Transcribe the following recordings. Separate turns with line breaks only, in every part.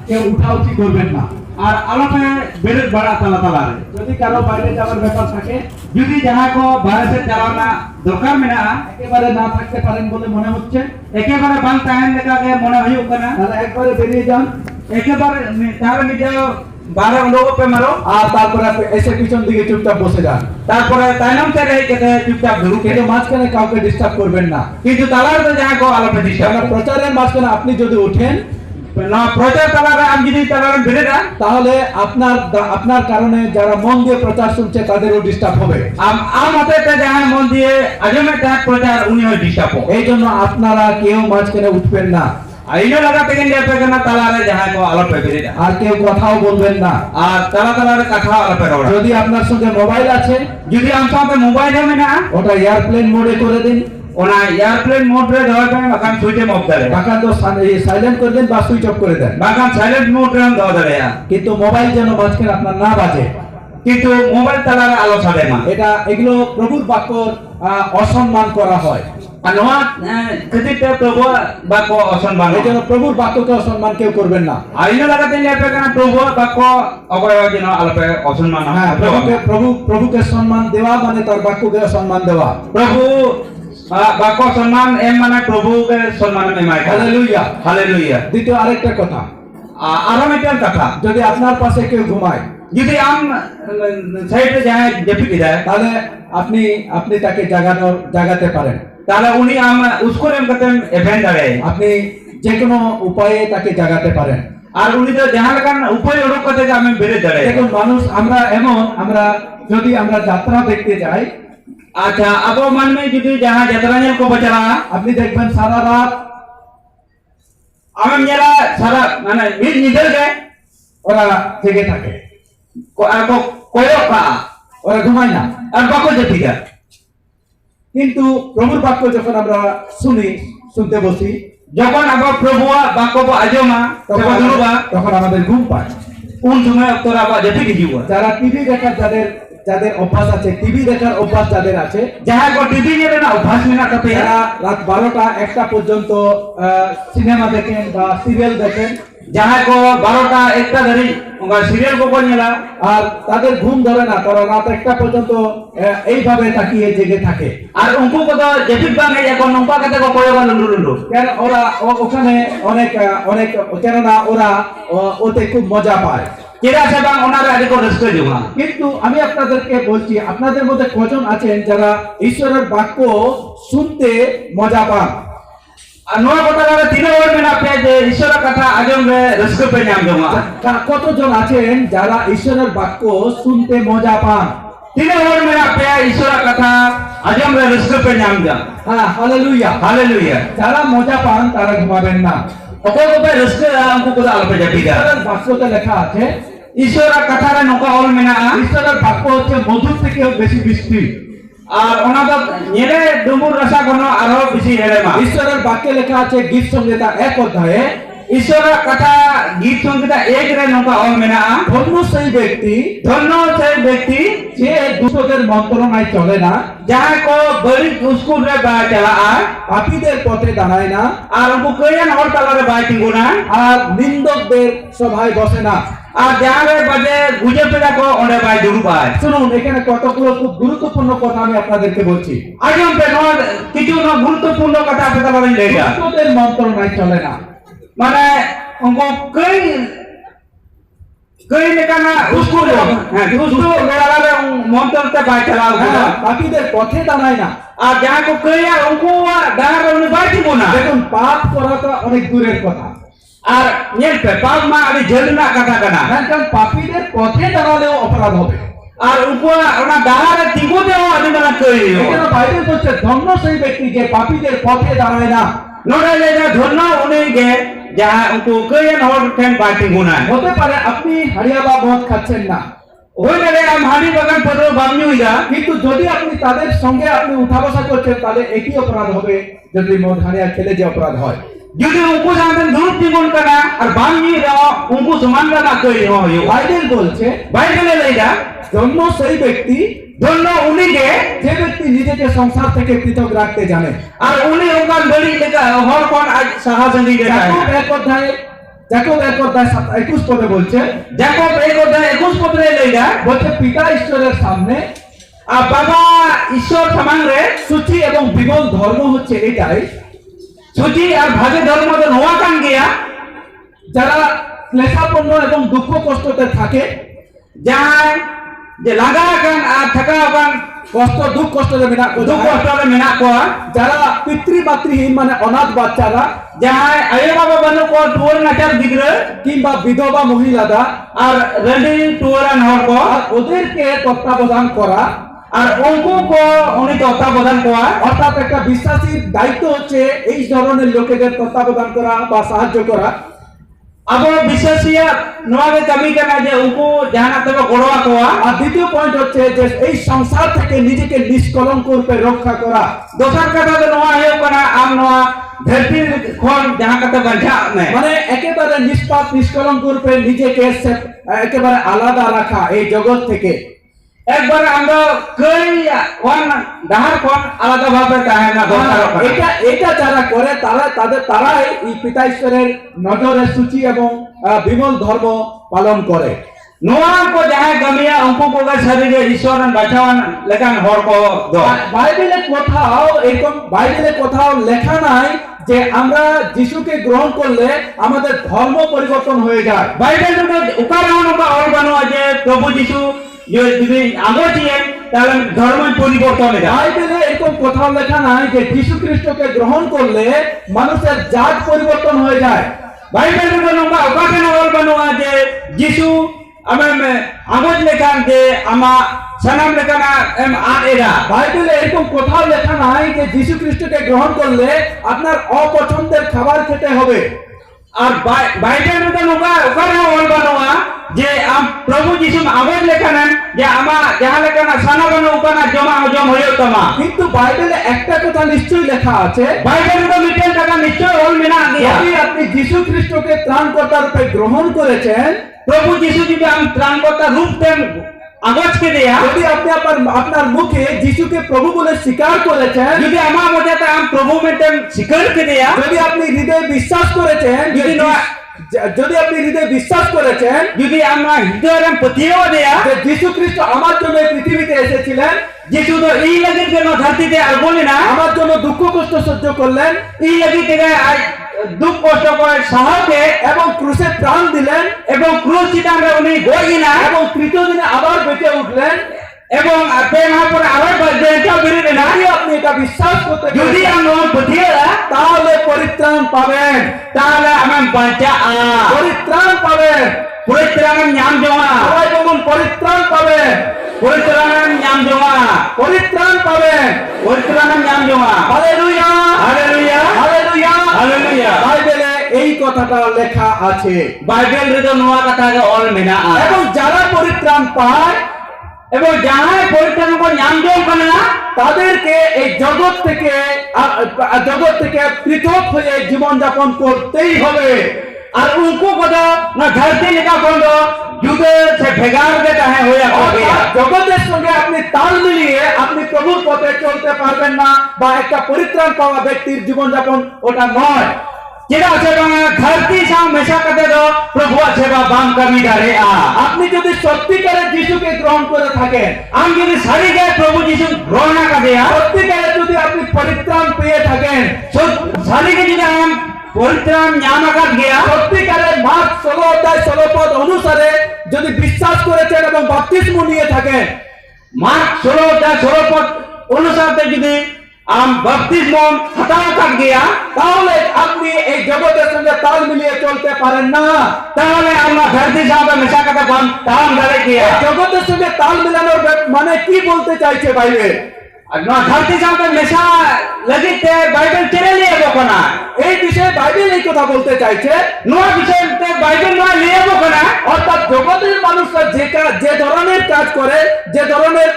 কেউ উঠাউঠি করবেন না।
আর আলোপে বেরেট বাড়া তালা তালারে
যদি কারো বাইরে যাওয়ার ব্যাপার থাকে,
যদি যাহা কো বাইরে চালানা দরকার মেনা
একেবারে না থাকতে পারেন বলে মনে হচ্ছে,
একেবারে বাং তাহেন লেখাকে মনে হইও কানা
তাহলে একবারে বেরিয়ে যান,
একেবারে তাহলে নিজে বারে লোক পে মারো
আর তারপরে আপনি এসে পিছন দিকে চুপচাপ বসে যান।
তারপরে তাইনাম থেকে কেটে চুপচাপ ধরু
কিন্তু মাঝখানে কাউকে ডিস্টার্ব করবেন না।
কিন্তু তালার তো যাহা কো আলোপে দিছে
কারণ প্রচারের মাঝখানে আপনি যদি ওঠেন,
না প্রচার তালারে আমি যদি তালারে বেরে না
তাহলে আপনার কারণে যারা মন দিয়ে প্রচার শুনছে তাদেরও ডিস্টার্ব হবে।
আমাদের যাহা মন দিয়ে আজমে তার প্রচার উনি হয় ডিস্টার্ব
এই জন্য আপনারা কেউ মাঝখানে উঠবেন না,
আইনো লাগা থেকে নিয়ে পেছনে তালারে যাহা কো আলোপে বেরে না
আর কেউ কথাও বলবেন না।
আর তালা তালারে কথা আলোপে রওড়া
যদি আপনার সঙ্গে মোবাইল আছে,
যদি আমার সাথে মোবাইল হবে না
ওটা এয়ারপ্লেন মোডে করে দিন,
ওনা এয়ারপ্লেন মোড রে দেওয়া যায় বাকান সুইচে অফ করে
বাকান তো সাইলেন্ট করে দেন বা সুইচ অফ করে দেন,
বাকান সাইলেন্ট মোড রে দেওয়া যায়
কিন্তু মোবাইল যেন মাঝখানে আপনার না বাজে।
কিন্তু মোবাইল তালারে আলো ছাড়ে না
এগুলো প্রভুর বাক্যর অসম্মান করা হয়।
আর নোয়া কতিতে প্রভু বাক্য অসম্মান
এই জন্য প্রভুর বাক্যকে অসম্মান কেউ করবেন না।
আইনো লাগাতে নিয়ে পেছনে প্রভু বাক্য অবয়ব যেন আলোপে অসম্মান হয়।
হ্যাঁ, প্রভুকে সম্মান দেওয়া মানে তার বাক্যকে সম্মান দেওয়া।
প্রভু বাক্য সম্মান এম মানে প্রভুকে সম্মান এমাই
হালেলুয়া,
হালেলুয়া।
দ্বিতীয় আরেকটা কথা,
আরো একটা কথা,
যদি আপনার পাশে কেউ ঘুমায়,
যদি আম সাইডে যায় জেপি দেয়
তাহলে আপনি তাকে জাগাতে পারেন।
তাহলে উনি আম উসকোর এম করতে ইভেন্ট আরে
আপনি যে কোনো উপায়ে তাকে জাগাতে পারেন।
আর উনি তো যাহা লাগান উপায় ওরক কথা যে আমি বেরে দাঁড়াই
দেখুন মানুষ যদি আমরা যাত্রা দেখতে যাই,
আচ্ছা আবো মানমে যদি যাহা যাত্রা নেল কো বচরা
আপনি দেখবেন সারা রাত
আমি মেরা সারা মানে নিদর গে
ওরা জেগে থাকে,
কয়কা
ওরা ঘুমায় না।
আর বাক্য জেপি দেয়।
কিন্তু প্রভুর বাক্য যখন আমরা শুনতে বসি,
যখন আবার প্রভু বাক্য আজমা
তখন আমাদের ঘুম পায়।
কোন সময় তোরা আবার জেপি দিব
যারা টিভি দেখার যাদের অভ্যাস আছে, টিভি দেখার অভ্যাস যাদের আছে,
যাহা কো টিভি নেবে না অভ্যাস না তাতে
যারা রাত 12টা 1টা পর্যন্ত সিনেমা দেখেন বা সিরিয়াল দেখেন,
যাহা কো 12টা 1টা ধরি সিরিয়াল কো নিলা
আর তাদের ঘুম ধরে না, তারা রাত 1টা পর্যন্ত এইভাবে তাকিয়ে জেগে থাকে।
আর উনকু কত জেপিক বাঙে এখন নৌকা কাতে কো কয়বা লুলু
কেন ওরা ওখানে অনেক কেননা ওরা ওতে খুব মজা পায়।
কেরা সে বাং ওনারে আদি কো রেস্ট দিবা।
কিন্তু আমি আপনাদেরকে বলছি, আপনাদের মধ্যে কজন আছেন যারা ঈশ্বরের বাক্য শুনতে মজা পান?
আর নোয়া কথা লাগে তিন ওর মেনা পে যে ঈশ্বরের কথা আজম রে রেস্ট পে নাম জমা।
কতজন আছেন যারা ঈশ্বরের বাক্য শুনতে মজা পান?
তিন ওর মেনা পে ঈশ্বরের কথা আজম রে রেস্ট পে নাম জা।
হ্যাঁ, হালেলুয়া,
হালেলুয়া।
যারা মজা পান তারা ঘুমাবেন না।
ওকো কো রেস্ট আমকো কো আলপে জেপি দা।
ঈশ্বরের বাক্যতে লেখা আছে,
ঈশ্বরের কথা রে নৌকা ওর মেনা
ঈশ্বরের বাক্য হচ্ছে মধুর থেকেও বেশি মিষ্টি।
আর ওনা তো নেড়ে ডুমুর রসা কোনো আরো বেশি হেড়ে মা।
ঈশ্বরের বাক্যে লেখা আছে গীত সংহিতা 1 অধ্যায়ে,
ঈশ্বরের কথা গীত সংহিতা 1 রে নৌকা ওর মেনা
ধন্য সেই ব্যক্তি
যে
দুষ্টদের মন্ত্রণায় চলে না,
যাহা কো বড়ি উস্কুর রে বা চলা আর
পাপীদের পথে দাঁড়ায় না,
আর উনকু কইয়ান হর তালারে বাই তিঙ্গু না,
আর নিন্দকদের সভায় বসে না।
আর যাহারে বাজে গুজে পেড়া কো ওরে বাই দুরু বাই।
শুনুন, এখানে কতগুলো খুব গুরুত্বপূর্ণ কথা আমি আপনাদেরকে বলছি।
আজম পে নর কিছু না গুরুত্বপূর্ণ কথা আপনি তালা বাই লেগা
দুষ্টদের মন্ত্রণায় চলে না,
মানে উনকু কই লেখানা উস্কুর হ্যাঁ দুষ্টু বেড়ালে মন্ত্রতে বাই চালাও না,
পাপীদের পথে দাঁড়ায় না।
আর যাহা কো কইয়া উনকু দাঁড়ালে উনি বাই তিঙ্গু না।
দেখুন, পাপ করাটা অনেক দূরের কথা,
আর নেল পে পাপ মা আদি জেলনা কথা কানা,
কারণ পাপীদের পথে দাঁড়ালেও অপরাধ হবে।
আর উপরা ওনা দাঁড়ালে তিঙ্গু দেও আদি না কইও।
এখানে বাইবেল বলছে ধন্য সেই ব্যক্তি যে পাপীদের পথে দাঁড়ায় না।
নোড়া লেগা ধন্য উনি গে যাহা উনকু কইয়ান হর ঠেন বাই তিঙ্গু না।
হতে পারে আপনি হারিয়া বা মদ খাচ্ছেন না,
হইলে রে আম হাড়ি বাগান পড়ো বামনি হইরা,
কিন্তু যদি আপনি তাদের সঙ্গে উঠা বসা করছেন তাহলে একই অপরাধ হবে যদি মদ হারিয়া খেলে যে অপরাধ হয়।
যদি উনকু জানেন দূর তিঙ্গুন কানা আর বামনি রে উনকু সমান না কই হইও।
বাইবেল বলছে
বাইবেলে লেগা
ধন্য সেই ব্যক্তি
ধন্য উনি গে
যে ব্যক্তি নিজেকে সংসার থেকে পৃথক রাখতে জানে।
আর উনি ওখান বলি লেগা হর কোন আজ সাহায্য দিতে
যাকব 1 অধ্যায়ে যাকব 1:21 পদে বলছে,
যাকব 1:21 পদে লইগা
বলছে পিতা ঈশ্বরের সামনে
আর বাবা ঈশ্বর সামনে
সূচি এবং বিমল ধর্ম হচ্ছে এটাই,
সুচি আর ভাগে ধর্ম তো নোয়া কান গিয়া
যারা ক্লেশাপন্ন এবং দুঃখ কষ্টতে থাকে,
যাহাই যে লাগা কান আর থাকা কান
কষ্ট দুঃখ কষ্টতে
দুঃখ কষ্টরে মেনা কোয়া,
যারা পিতৃমাতৃহীন মানে অনাথ বাচ্চারা,
যাহাই আয়ো বাবা বানু কো টুয়ার নাচার দিগরে
কিংবা বিধবা মহিলারা,
আর রেডি টুয়ারান হর কো
আর ওদেরকে তত্ত্বাবধান করা,
আর উনকু কো উনি তত্ত্বাবধান কোয়া,
অর্থাৎ একটা বিশ্বাসীর দায়িত্ব হচ্ছে এই ধরনের লোকেদের তত্ত্বাবধান করা বা সাহায্য করা।
আবো বিশ্বাসিয়া নোয়াবে কামি কানা যে উনকু জাহানা তবে গড়োয়া কোয়া।
আর দ্বিতীয় পয়েন্ট হচ্ছে যে এই সংসার থেকে নিজেকে নিষ্কলঙ্ক রূপে রক্ষা করা।
দোসর কথা তো নোয়া হয়ে কানা আম নোয়া ধরতি খন জাহা কথা বাঁধা মে
মানে একেবারে নিষ্পাপ নিষ্কলঙ্ক রূপে নিজেকে একেবারে আলাদা রাখা এই জগৎ থেকে।
একবার আমরা কই ওয়ান ডাহার খন আলাদা ভাবে তাহেনা দরকার।
এটা যারা করে তারাই এই পিতা ঈশ্বরের নজরে সূচি এবং বিমল ধর্ম পালন করে।
নোয়া কো জাহাই গামিয়া উনকু কো শরীরে ঈশ্বরন বাঁচাওয়ান লেখান হর কো দ।
বাইবেলে কোথাও লেখা নাই যে আমরা যিশুকে গ্রহণ করলে আমাদের ধর্ম পরিবর্তন হয়ে যায়।
বাইবেল তো উকারান উকা অল বানোয়া যে প্রভু যিশু যদি আগোচিয়ে তাহলে ধর্ম পরিবর্তন হয়।
বাইবেলে এরকম কোথাও লেখা নাই যে যিশু খ্রিস্টকে গ্রহণ করলে মানুষের জাত পরিবর্তন হয়ে যায়।
বাইবেল তো নঙ্কা উকারান অল বানোয়া যে যিশু আমি আগোচ লেখান যে আমা সানাম লেখানা এম আর এরা।
বাইবেলে এরকম কোথাও লেখা নাই যে যিশু খ্রিস্টকে গ্রহণ করলে আপনার অপছন্দের খাবার খেতে হবে।
আর বাইবেল তো নঙ্কা উকারান অল বানোয়া যে প্রভু যিশু আগোচ লেখানেন যে আমা যাহা লেখানা সানা বানো উকানা জমা হজম হইও তমা।
কিন্তু বাইবেলে একটা কথা নিশ্চয়ই লেখা আছে,
বাইবেল তো মিটেন টাকা নিশ্চয় অল মেনা গিয়া।
যদি আপনি যিশু খ্রিস্টকে ত্রাণকর্তা রূপে গ্রহণ করেছেন,
প্রভু যিশু যদি আম ত্রাণকর্তা রূপ দেন আগজকে দেয়া,
যদি আপনি আপনার মুখে যিশুকে প্রভু বলে স্বীকার করেছেন,
যদি আমা মজাতে আম প্রভু মেতেন স্বীকার কে দেয়া,
যদি আপনি হৃদয়ে বিশ্বাস করেছেন, যদি আপনি হৃদয়ে বিশ্বাস করেছেন
যদি আমরা হৃদয়ের পতিও দেয়া
যে যিশু খ্রিস্ট আমার জন্য এই পৃথিবীতে এসেছিলেন,
যিশু তো এই লাগি জন্য ধরতিতে আর বলি না
আমার জন্য দুঃখ কষ্ট সহ্য করলেন,
এই লাগি থেকে দুঃখ কষ্ট করে সাহকে
এবং ক্রুশে প্রাণ দিলেন,
এবং ক্রুশ চিতাঙ্গে উনি গই না
এবং তৃতীয় দিনে আবার বেঁচে উঠলেন,
এবং প্রেমার পরে আবার বেঁচে বেরিয়ে না।
যদি আপনি এটা বিশ্বাস করতে
যদি
পারেন,
আমরা পতিও
তাহলে পরিত্রাণ পাবেন,
তাহলে আমার বাঁচা
পরিত্রাণ পাবেন।
পরিত্রাণের নাম জমা,
সবাই বলুন পরিত্রাণ পাবেন,
পরিত্রাণের নাম জমা,
পরিত্রাণ পাবেন।
পরিত্রাণের নাম জমা।
Hallelujah,
hallelujah,
hallelujah,
hallelujah.
বাইবেলে এই কথাটা লেখা আছে।
বাইবেল রে তো নোয়া কথা অল মেনা
এবং যারা পরিত্রাণ পায়
এবং যাহাই পরিত্রাণ কো নাম জম কানা
তাদেরকে এই জগৎ থেকে পৃথক হয়ে জীবন যাপন করতেই হবে।
আর উনকো কথা না ধরতি লেখা বন্ধ যুগে সে ভেগার কে তাহে হইয়া কবে।
জগতের সঙ্গে আপনি তাল মিলিয়ে আপনি প্রভুর পথে চলতে পারবেন না, বা একটা পরিত্রাণ পাওয়া ব্যক্তির জীবনযাপন ওটা নয়।
যেটা আছে ধরতি সাম মেশা কাতে দো প্রভু আছে বা বাম কামি দাঁড়ে
আপনি যদি সত্যিকারের যিশুকে গ্রহণ করে থাকেন,
আমি যদি সারি গায়ে প্রভু যিশু গ্রহণ কাটে
সত্যিকারে যদি আপনি পরিত্রাণ পেয়ে থাকেন,
সারিকে যদি আম পরিত্রাণ নাম আকার গিয়া
সত্যিকারের মার্ক 16 পদ অনুসারে যদি বিশ্বাস করেছেন এবং বাপ্তিস্ম নিয়ে থাকেন,
মার্ক 16 পদ অনুসারে যদি আম বাপ্তিস্ম হাতাও কাট গিয়া,
তাহলে আপনি এই জগতের সঙ্গে তাল মিলিয়ে চলতে পারেন না।
তাহলে আমরা ধরতি সাথে মেশা কাটা পান তাম দাঁড়ে গিয়া।
জগতের সঙ্গে তাল মিলানোর মানে কি বলতে চাইছে বাইবেল?
আর না ধরতি সাথে মেশা লাগিতে বাইবেল ছেড়ে নিয়ে যাবো না।
এই বিষয়ে বাইবেল এই কথা বলতে চাইছে,
নোয়া বিষয়তে বাইবেল নয় নিয়ে যাবো না।
অর্থাৎ জগতের মানুষরা যে ধরনের কাজ করে, যে ধরনের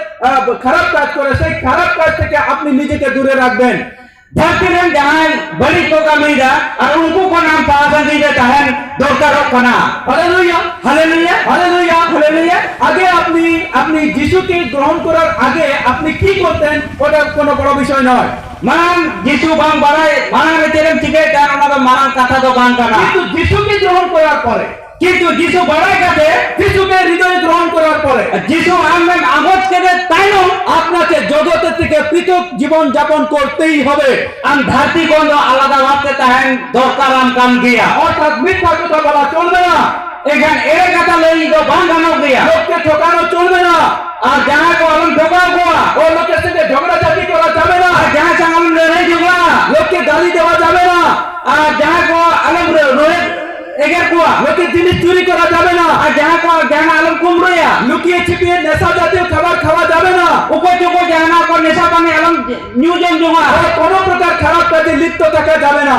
খারাপ কাজ করে, সেই খারাপ কাজ থেকে আপনি নিজেকে দূরে রাখবেন।
धरती में जहाँ बड़ी तो का मिला और उनको को नाम पासा दीजिए चाहे दौड़ता रोक बना।
Hallelujah,
hallelujah,
hallelujah,
hallelujah.
আগে আপনি যিশু যিশুকে গ্রহণ করার আগে আপনি কি করতেন ওটা কোনো বড় বিষয় নয়,
Manang Jisu bang barai, manang lecerem cike dan ona manang kata do bang kana.
কিন্তু যিশুকে গ্রহণ করার পরে,
কিন্তু Jisu barai kate,
যিশুকে হৃদয়ে গ্রহণ করার পরে
Jisu amem agot kete taino,
আপনাকে জগতের থেকে পৃথক জীবন যাপন করতেই হবে।
am dharti kondo alada bhabte tahen dorkaram kam giya.
অর্থাৎ মিথ্যা কথা বলা চলবে না,
Ekan ere kata lei do bang gano giya.
লোককে ঠকানো চলবে না,
Ar jaha ko alam dhokao goa.
ও লোকের সাথে ঝগড়াঝাটি করা যাবে না,
Ar jaha sang alam lei juga.
লোককে গালি দেওয়া যাবে না,
Ar jaha ko alam rohe eger kuwa.
লোকের জিনিস চুরি করা যাবে না,
Ar jaha ko jaha alam kumroya.
লুকিয়ে ছিপিয়ে নেশা জাতীয় খাবার খাওয়া যাবে না,
Uko joko jaha ko nesa pani alam nyujong juga.
আর কোনো প্রকার খারাপ কাজে লিপ্ত থাকা যাবে না।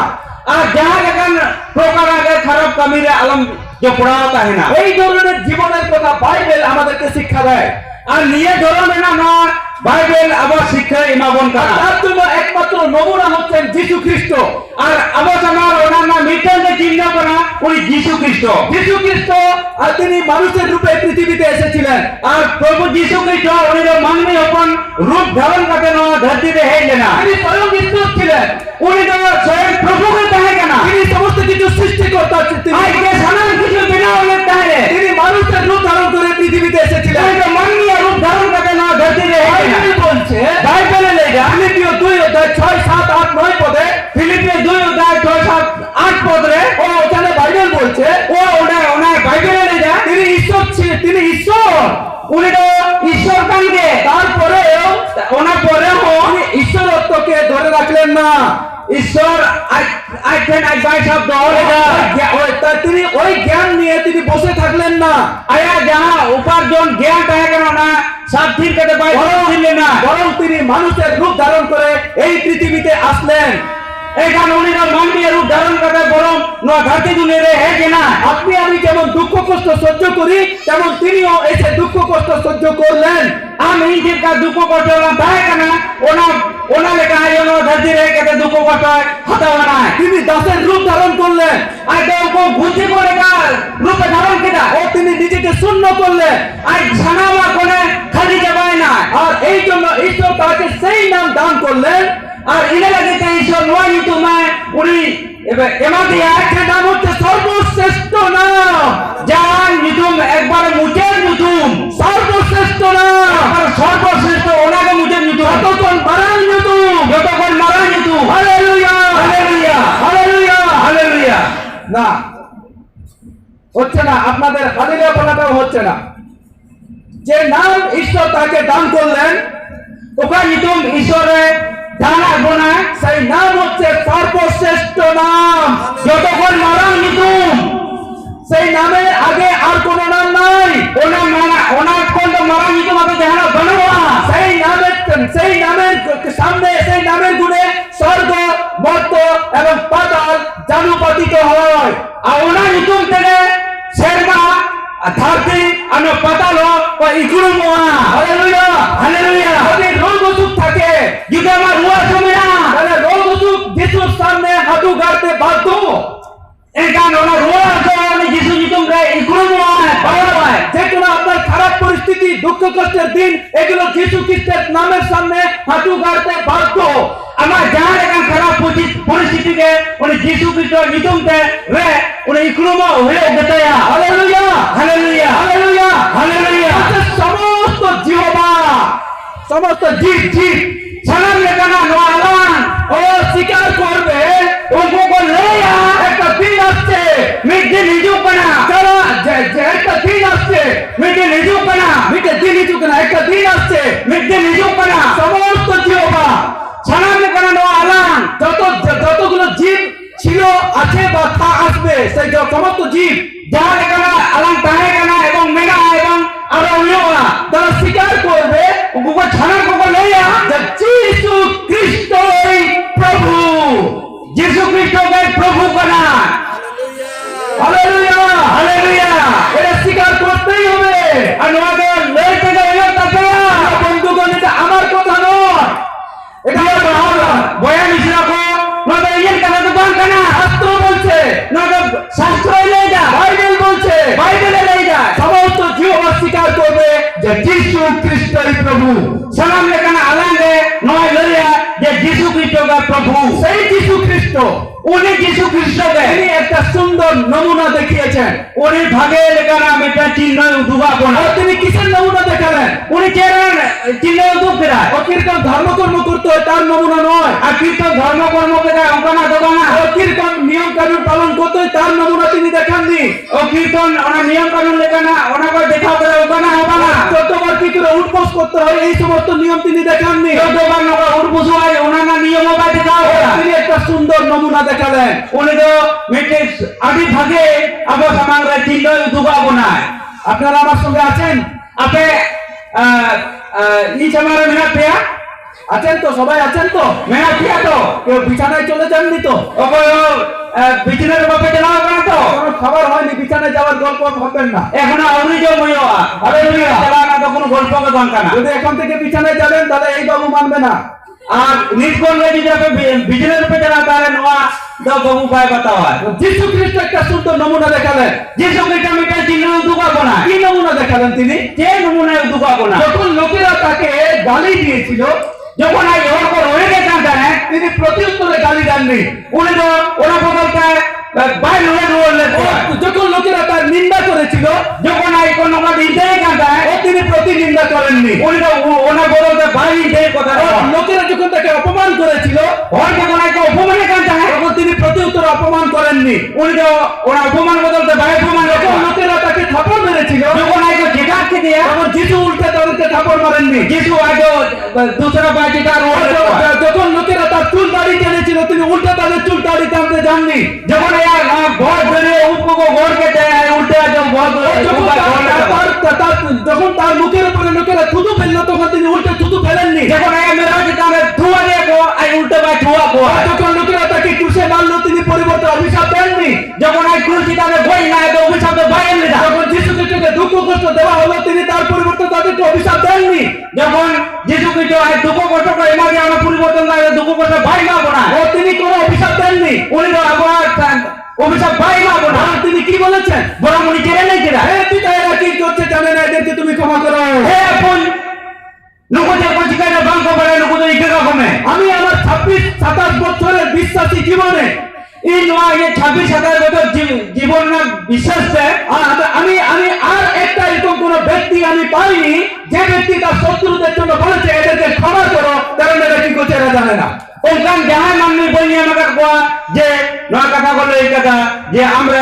আর যাহা lekan প্রকার আগে খারাপ কামিরে আলম জপড়াও তাহে না।
এই ধরনের জীবনের কথা বাইবেল আমাদেরকে শিক্ষা দেয়।
আর নিয়ে ধরনের না বাইবেল আবার শিক্ষা ইমাবন
আর
কানা।
তার জন্য একমাত্র নমুনা হচ্ছেন যীশু খ্রিস্ট।
আর আবার আমার ওনার নাম মিটানকে চিহ্ন করা উনি যীশু খ্রিস্ট।
যীশু খ্রিস্ট আর তিনি মানুষের রূপে পৃথিবীতে এসেছিলেন।
আর প্রভু যীশু খ্রিস্ট উনি তো মানবী হপন রূপ ধারণ করতে ন ধরতিতে হেইলে না।
তিনি স্বয়ং ঈশ্বর ছিলেন,
উনি তো স্বয়ং প্রভুকে তাহে কেনা।
তিনি সমস্ত কিছু সৃষ্টিকর্তা ছিলেন।
আজকে সাধারণ কিছু বিনা হলে তাহে
তিনি মানুষের রূপ ধারণ করে পৃথিবীতে এসেছিলেন।
উনি তো মানবী রূপ ধারণ করতে ন ধরতিতে হেইলে না।
বাইবেল বলছে
বাইবেলে লেখা
ফিলিপিও 2:6, 7, 8, 9 পদে,
ফিলিপিও 2:6-7-8 পদরে
ও ওখানে বাইবেল বলছে
ও ওনা বাইবেলে লেখা
তিনি ঈশ্বর ছিলেন, তিনি ঈশ্বর।
উনি তো ঈশ্বর কানকে
তারপরেও
ওনার পরেও
তিনি ঈশ্বরত্বকে ধরে রাখলেন না।
ঈশ্বর আইছেন আইবাই শব্দ লেখা
তিনি ওই জ্ঞান নিয়ে তিনি বসে থাকলেন না,
আয়া যাহা উপার্জন জ্ঞান তাহে কেন না সব ঠিক করতে পাই ছিলেন না।
বরং তিনি মানুষের রূপ ধারণ করে এই পৃথিবীতে আসলেন।
এখানে উনি তো মানবীয় রূপ ধারণ করতে বরং ধরতি দুনিয়ারে হেগে না।
আপনি আমি যেমন দুঃখ কষ্ট সহ্য করি তেমন তিনিও এসে দুঃখ কষ্ট সহ্য করলেন।
আমি জিনকা দুঃখ কষ্ট হলাম তাহে কেন ওনা লেখা আয়োনো ধরতি রে কেতে দুঃখ কষ্ট হতে না।
তিনি দাসের রূপ ধারণ করলেন,
আর তো বুদ্ধি করে কার রূপে ধারণ কিনা
ও তিনি নিজেকে শূন্য করলেন।
আর ছানামা কোনে খালি যাবায় না।
আর এই জন্য ঈশ্বর তাকে সেই নাম দান করলেন।
আর ইনে লাগে ঈশ্বর নয় তোমায় উনি এমা দিয়া
যে নাম হচ্ছে সর্বশ্রেষ্ঠ নাম,
যান নিতুম একবার মুচের নিতুম
সর্বশ্রেষ্ঠ নাম,
আর সর্বশ্রেষ্ঠ ওনাকে মুচের নিতুম
যতক্ষণ মারান নিতুম।
যতক্ষণ মারা নিতুম।
Hallelujah,
hallelujah
hallelujah.
হালেলুয়া।
না হচ্ছে না, আপনাদের হালেলুয়া বলাটাও হচ্ছে না। যে নাম ঈশ্বর তাকে দান করলেন
ওকা নিতুম ঈশ্বরে দান আসবো না।
সেই নাম হচ্ছে সর্বশ্রেষ্ঠ নাম।
যতক্ষণ মারা নিতুম
সেই নামের আগে আর কোন নাম নাই।
ওনার কোন মারা নিতুম আপনি জানা বানোয়া
সেই নামের সামনে, সেই নামের গুণে স্বর্গ, মর্ত এবং পাতাল জানুপাতিত হয়।
আর ওনার নিতুম থেকে শেরমা ধরতি আর পাতাল ইকুড়ু মোয়া।
Hallelujah,
hallelujah.
যদি রোগ অসুখ থাকে
যদি আমার রুয়া সময় না
তাহলে রোগ অসুখ যিশুর সামনে হাঁটু গাড়তে বাধ্য।
এখান ওনার রুয়া সময় যিশু নিতুম রে ইকুড়ু মোয়া পাওয়া
যে কোনো আপনার খারাপ পরিস্থিতি, দুঃখ কষ্টের দিন, এগুলো যিশু খ্রিস্টের নামের সামনে হাঁটু গাড়তে বাধ্য।
আমার যার এখান খারাপ পরিস্থিতিকে উনি যিশু খ্রিস্ট নিতুমতে রে উনি ইকুড়ু মোয়া হয়ে গেতয়া।
Hallelujah,
hallelujah.
Hallelujah,
hallelujah.
সমস্ত জিহ্বা, সমস্ত জীব
সালাম লেখানা নোয়ালান
ও স্বীকার করবে
উनको लेया
একটা দিন আসছে,
मिट्टी निजुक बना
যারা যে একটা দিন আসছে,
मिट्टी निजुक बना
মিটে দিন হিচুক না, একটা দিন আসছে
मिट्टी निजुक बना
সমস্ত জিহ্বা,
সালাম লেখানা নোয়ালান
যতগুলো জীব ছিল, আছে বা আসবে, সেই সমস্ত জীব
যাহা লেখানা আলাম তাহে কেনা এবং মেঘা এবং আরো উনিওলা
তারা স্বীকার করবে
उनको ছানা কোকো लेया
যে যিশু খ্রিস্টই প্রভু।
यीशु ख्रिस्ट के प्रभु बना।
Hallelujah,
hallelujah.
এটা স্বীকার করতেই হবে।
আর নোয়াকে লইতে গেলে তাছাড়া
বন্ধুগণ, এটা আমার কথা নয়, এটা
বয়ান ইসলামো নয়তো ইয়ের কথা তো বান কানা
শাস্ত্র বলছে,
নয়তো শাস্ত্র লয়ে যা
বাইবেল বলছে।
বাইবেলে লয়ে যা
সমস্ত জিহ্বা স্বীকার করবে যে যিশু খ্রিস্ট
উনি যীশু খ্রিস্টকে
তিনি একটা সুন্দর নমুনা দেখিয়েছেন।
উনি ভাগে লেখানা মেটা চিহ্ন উদ্ভাবন
আর তিনি কিসের নমুনা দেখালেন?
উনি চেরেন চিহ্ন উদ্ভাবন
ও কীর্তন ধর্মকর্ম করতে হয় তার নমুনা নয়।
আর কীর্তন ধর্মকর্ম করে অঙ্কনা দোকানা
ও কীর্তন নিয়ম কানুন পালন করতে হয় তার নমুনা তিনি দেখাননি।
ও কীর্তন ওনা নিয়ম কানুন লেখানা ওনা করে দেখাও করে ওখানা হবে না
যতবার কি করে উঠবোস করতে হয় এই সমস্ত নিয়ম তিনি দেখাননি।
যতবার নগর উড়বুসু হয় ওনানা নিয়ম বা দেখাও করা
তিনি একটা সুন্দর নমুনা দেখালেন।
উনি তো মেটে আদি ভাগে আবো সামাংরা চিহ্ন উদ্ভাবন
আপনারা আমার সঙ্গে আছেন?
আপে ই সামারে মেনা পেয়া
আছেন তো? সবাই আছেন তো?
মেনা পেয়া তো
কেউ বিছানায় চলে যাননি তো?
ওকো বিছানার বাপে চালাও না তো
কোনো খাবার হয়নি, বিছানায় যাওয়ার গল্প ভাববেন না।
এখন অমৃত মইয়া
হালেলুয়া।
চালা না তো কোনো গল্প দরকার না
যদি এখন থেকে বিছানায় যাবেন তাহলে এই বাবু মানবে না।
আর নিষ্কর্ণ যদি আপনি বিজনেস पे चला তাহলে নোয়া দ বাবু ভাই বাতাও
যীশু খ্রিস্ট একটা সুন্দর নমুনা দেখালেন।
যিশু খ্রিস্ট মিটা চিহ্ন উদ্ভাবন না
কি নমুনা দেখালেন তিনি?
যে নমুনা উদ্ভাবন না
যখন লোকেরা তাকে গালি দিয়েছিল,
যখন আই ওর কো রয়ে গেছেন জানেন
তিনি প্রত্যুত্তরে গালি দেননি।
উনি তো ওরা বদলতে বাই লয়ে রোলে
যখন লোকেরা তার নিন্দা করেছিল,
যখন আই কোন নমা দিতে কাঁদা
তিনি প্রতিনিন্দা করেননি।
উনি তো ওনা বদলতে বাই দেই কথা
লোকেরা যখন তাকে অপমান করেছিল,
ওর যখন আই কো অপমানে কাঁদা
তখন তিনি প্রত্যুত্তরে অপমান করেননি।
উনি তো ওরা অপমান বদলতে বাই অপমান
যখন লোকেরা তাকে থাপড় মেরেছিল,
যখন আই কো জেগাকে দিয়া
তখন যিশু উল্টে তাদেরকে থাপড় মারেননি।
যিশু আজ दूसरा बाजी का रोल
যখন লোকেরা তার চুল দাড়ি টেনেছিল, তিনি উল্টে তাদের চুল দাড়ি টানতে যাননি।
যখন यार बहुत बड़े ऊपर को गोड़ के जाए उल्टा जो बहुत
যখন তার মুখের উপরে লোকেরা থুতু ফেললো, তখন তিনি উল্টে থুতু ফেলেননি।
যখন आया मेरा जी तारे धुआ दे को आई उल्टा बाय धुआ को
যখন লোকেরা তাকে ক্রুশে মারলো, তিনি পরিবর্তে অভিশাপ দেননি।
যখন आई क्रूसी तारे भई ना तो অভিশাপ তো বাইরে নিলা
যখন যিশু খ্রিস্টকে দুঃখ কষ্ট দেওয়া হলো, তিনি তার পরিবর্তে তাদেরকে অভিশাপ দেননি।
যখন যিশু খ্রিস্ট আই দুঃখ কষ্ট করে এমাগে আমরা পরিবর্তন লাগে দুঃখ কষ্ট ভাই না বনা
ও তিনি কোনো অভিশাপ দেননি।
উনি তো আবার অভিশাপ ভাই না বনা
আর তিনি কি বলেছেন?
বড় মুনি জেনে নাই কিরা
হে পিতা, এরা কি করছে জানে না, এদেরকে তুমি ক্ষমা করো।
হে আপন নুকো যে কোন চিকানা বাঙ্কো বড় নুকো তো ইকে রকমে
আমি আমার 26-27 বছরের বিশ্বাসী জীবনে
এই নয় যে 26-27 বছর জীবন না বিশ্বাস
আমি আর একটা এরকম কোন ব্যক্তি আমি পাইনি যে ব্যক্তি তার শত্রুদের জন্য বলেছে এদেরকে ক্ষমা করো, কারণ এরা কি করছে এরা জানে না।
ওখান যাহা মাননি বলি আমাকে কোয়া যে নয় কথা বললো এই কথা যে আমরা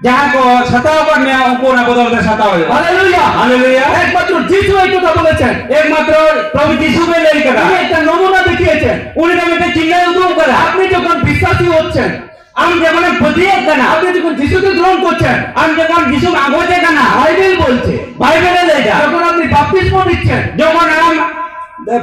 যাহা কো সতাও কর নিয়া উनको না বদলতে সতাও
হালেলুয়া
হালেলুয়া
একমাত্র যিশু এই কথা বলেছেন।
একমাত্র প্রভু যিশু বলে এই কথা
তিনি একটা নমুনা দেখিয়েছেন।
উনি তো মেতে চিন্তা উদ্যোগ করে
আপনি যখন বিশ্বাসী হচ্ছেন,
আমি যেমন বুঝিয়ে কেনা
আপনি যখন যিশুকে গ্রহণ করছেন,
আমি যখন যিশু আগতে কেনা
বাইবেল বলছে,
বাইবেলে লেখা
যখন আপনি বাপ্তিস্ম নিচ্ছেন,
যখন আম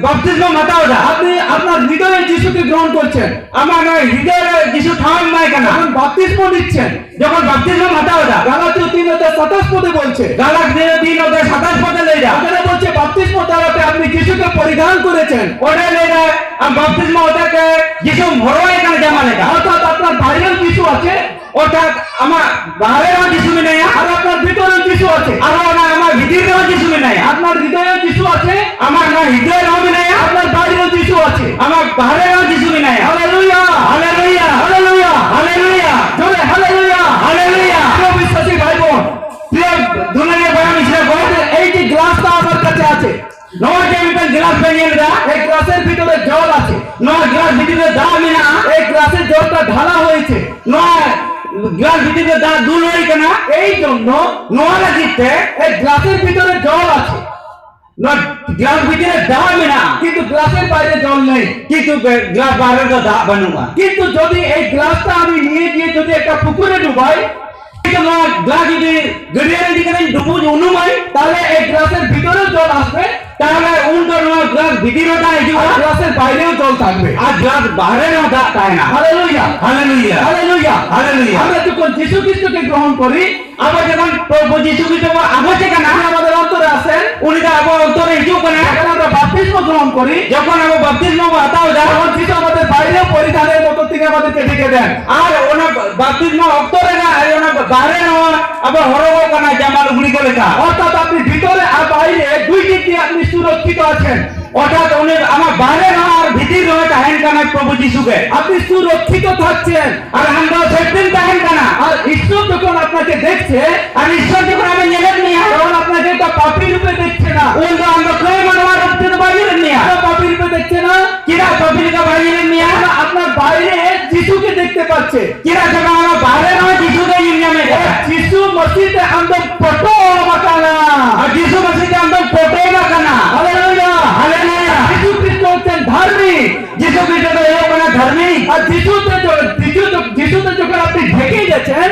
বাপ্তিস্ম মাতাও দা
আপনি আপনার হৃদয়ে যিশুকে গ্রহণ করছেন,
আমার হৃদয়ে যিশু ঠাম নাই কেনা
যখন বাপ্তিস্ম নিচ্ছেন,
যখন বাপ্তিস্ম মাতাও দা
গালাতীয় 3:27 পদে বলছে,
গালাত 3:27 পদে লই যা
ওখানে বলছে বাপ্তিস্ম দ্বারাতে আপনি যিশুকে পরিধান করেছেন।
ওরে লই যা আম বাপ্তিস্ম ওটাকে যিশু ভরোয় কেন জামা লেখা
অর্থাৎ আপনার বাইরেও যিশু আছে,
অর্থাৎ আমার বাহিরেও যিশু নাই
আর আপনার ভিতরেও যিশু আছে।
আর আমার ভিতরেও যিশু নাই
আপনার হৃদয়েও যিশু আছে,
আমার না হৃদয়েও নাই
আপনার বাইরেও যিশু আছে।
আমার বাহিরেও যিশু নাই
হালেলুয়া
হালেলুয়া
হালেলুয়া
হালেলুয়া
জোরে হালেলুয়া
হালেলুয়া
প্রিয় বিশ্বাসী ভাই বোন,
প্রিয় দুনিয়ার বড় মিশরে বলতে
এই যে গ্লাসটা আমার কাছে আছে,
নয় যে মিটার গ্লাস পেনিয়ে দা
এই গ্লাসের ভিতরে জল আছে।
নয় গ্লাস ভিতরে দা মিনা
এই গ্লাসের জলটা ঢালা হয়েছে,
নয় গ্লাস ভিতরে দা দুল হই কেনা
এই জন্য
নয় লাগিতে
এই গ্লাসের ভিতরে জল আছে,
নয় গ্লাস ভিতরে দা মিনা
কিন্তু গ্লাসের বাইরে জল নেই।
কিন্তু গ্লাস বাইরে তো দা বানুবা
কিন্তু যদি এই গ্লাসটা আমি নিয়ে গিয়ে যদি একটা পুকুরে ডুবাই,
গ্লাস যদি গড়িয়ার দিকে ডুবু অনুমাই
তাহলে এই গ্লাসের ভিতরে জল আসবে,
তাহলে উল্টো গ্লাস ভিতরে দা আইবা
আর গ্লাসের বাইরেও জল থাকবে।
আর গ্লাস বাইরে না দা তাই না
হালেলুয়া
হালেলুয়া
হালেলুয়া
হালেলুয়া
আমরা যখন যিশু খ্রিস্টকে গ্রহণ করি,
আবার যখন প্রভু যিশু খ্রিস্ট আগতে কেনা
তিনি আমাদের অন্তরে আসেন,
উনি তো আবার অন্তরে হিজু কেনা
যখন আমরা বাপ্তিস্ম গ্রহণ করি,
যখন আমরা বাপ্তিস্ম হাতাও দা
তখন যিশু আমাদের বাইরেও পরিধানের মতো তিনি আমাদেরকে ঢেকে দেন।
আর ওনা বাপ্তিস্ম অন্তরে না আর ওনা বাইরে না আবার হরগো কেনা জামাল গুলি করে কা
অর্থাৎ আপনি ভিতরে আর বাইরে দুই দিক দিয়ে আপনি সুরক্ষিত আছেন।
অর্থাৎ উনি আমার বাইরে না আর ভিতর রয়ে তাহেন কানা প্রভু যিশুকে
আপনি সুরক্ষিত থাকছেন।
আর আমরা সেদিন তাহেন কানা
আর ঈশ্বর যখন আপনাকে দেখছে,
আর ঈশ্বর যখন আমি নেলেন নিয়া
তখন আপনাকে একটা পাপী রূপে দেখছে না।
উন তো আমরা কই মানবার রূপে তো বাইরেন নিয়া
একটা পাপী রূপে দেখছে না।
কিরা পবিত্র বাইরেন নিয়া
আমরা আপনার বাইরে যিশুকে দেখতে পাচ্ছে।
কিরা যখন আমার বাইরে না যিশুকে ইনজামে
যিশু মসজিদে আমরা ফটো মাকানা।
আর যিশু মসজিদে আমরা ফটো না কানা
হালেলুয়া।
হালেলুয়া
যিশু খ্রিস্ট হচ্ছেন ধার্মিক।
যিশু খ্রিস্ট তো এই কোনা ধার্মিক
আর যিশুতে যখন আপনি ঢেকে গেছেন,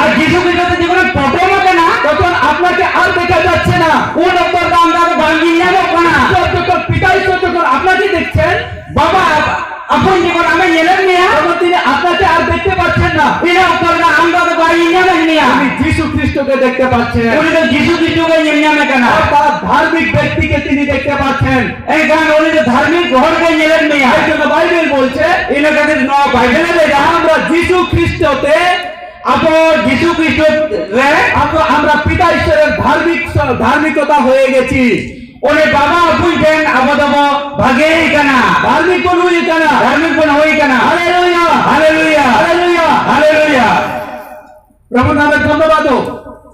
আর যিশু খ্রিস্ট যখন ফটো না কানা
তখন আপনাকে আর দেখা যাচ্ছে না।
কোন উপর আমরা ভাঙ্গি যাবো কানা
যখন পিতা ঈশ্বর যখন আপনাকে দেখছেন,
বাবা আপন যখন আমি নেলেন নিয়া
তখন তিনি আপনাকে আর দেখতে পাচ্ছেন না।
এরা উপর না আমরা তো বাইরে যাবেন নিয়া
আপনি যিশু খ্রিস্টকে দেখতে পাচ্ছেন।
উনি তো যিশু খ্রিস্টকে ইনজামে কানা
অর্থাৎ ধার্মিক ব্যক্তিকে তিনি দেখতে পাচ্ছেন।
এই গান উনি তো ধার্মিক ঘরকে নেলেন নিয়া
এই জন্য বাইবেল বলছে
এনে কাদের ন বাইবেলে লেখা
আমরা যিশু খ্রিস্টতে
আপন যিশু খ্রিস্ট রে
আমরা পিতা ঈশ্বরের ধার্মিকতা হয়ে গেছি।
উনি বাবা বুঝেন আবদব ভাগে কানা
ধার্মিক কোন হই কেনা।
ধার্মিক কোন হই কানা
হালেলুয়া।
Hallelujah
hallelujah.
হালেলুয়া
প্রভু নামে ধন্যবাদ হোক।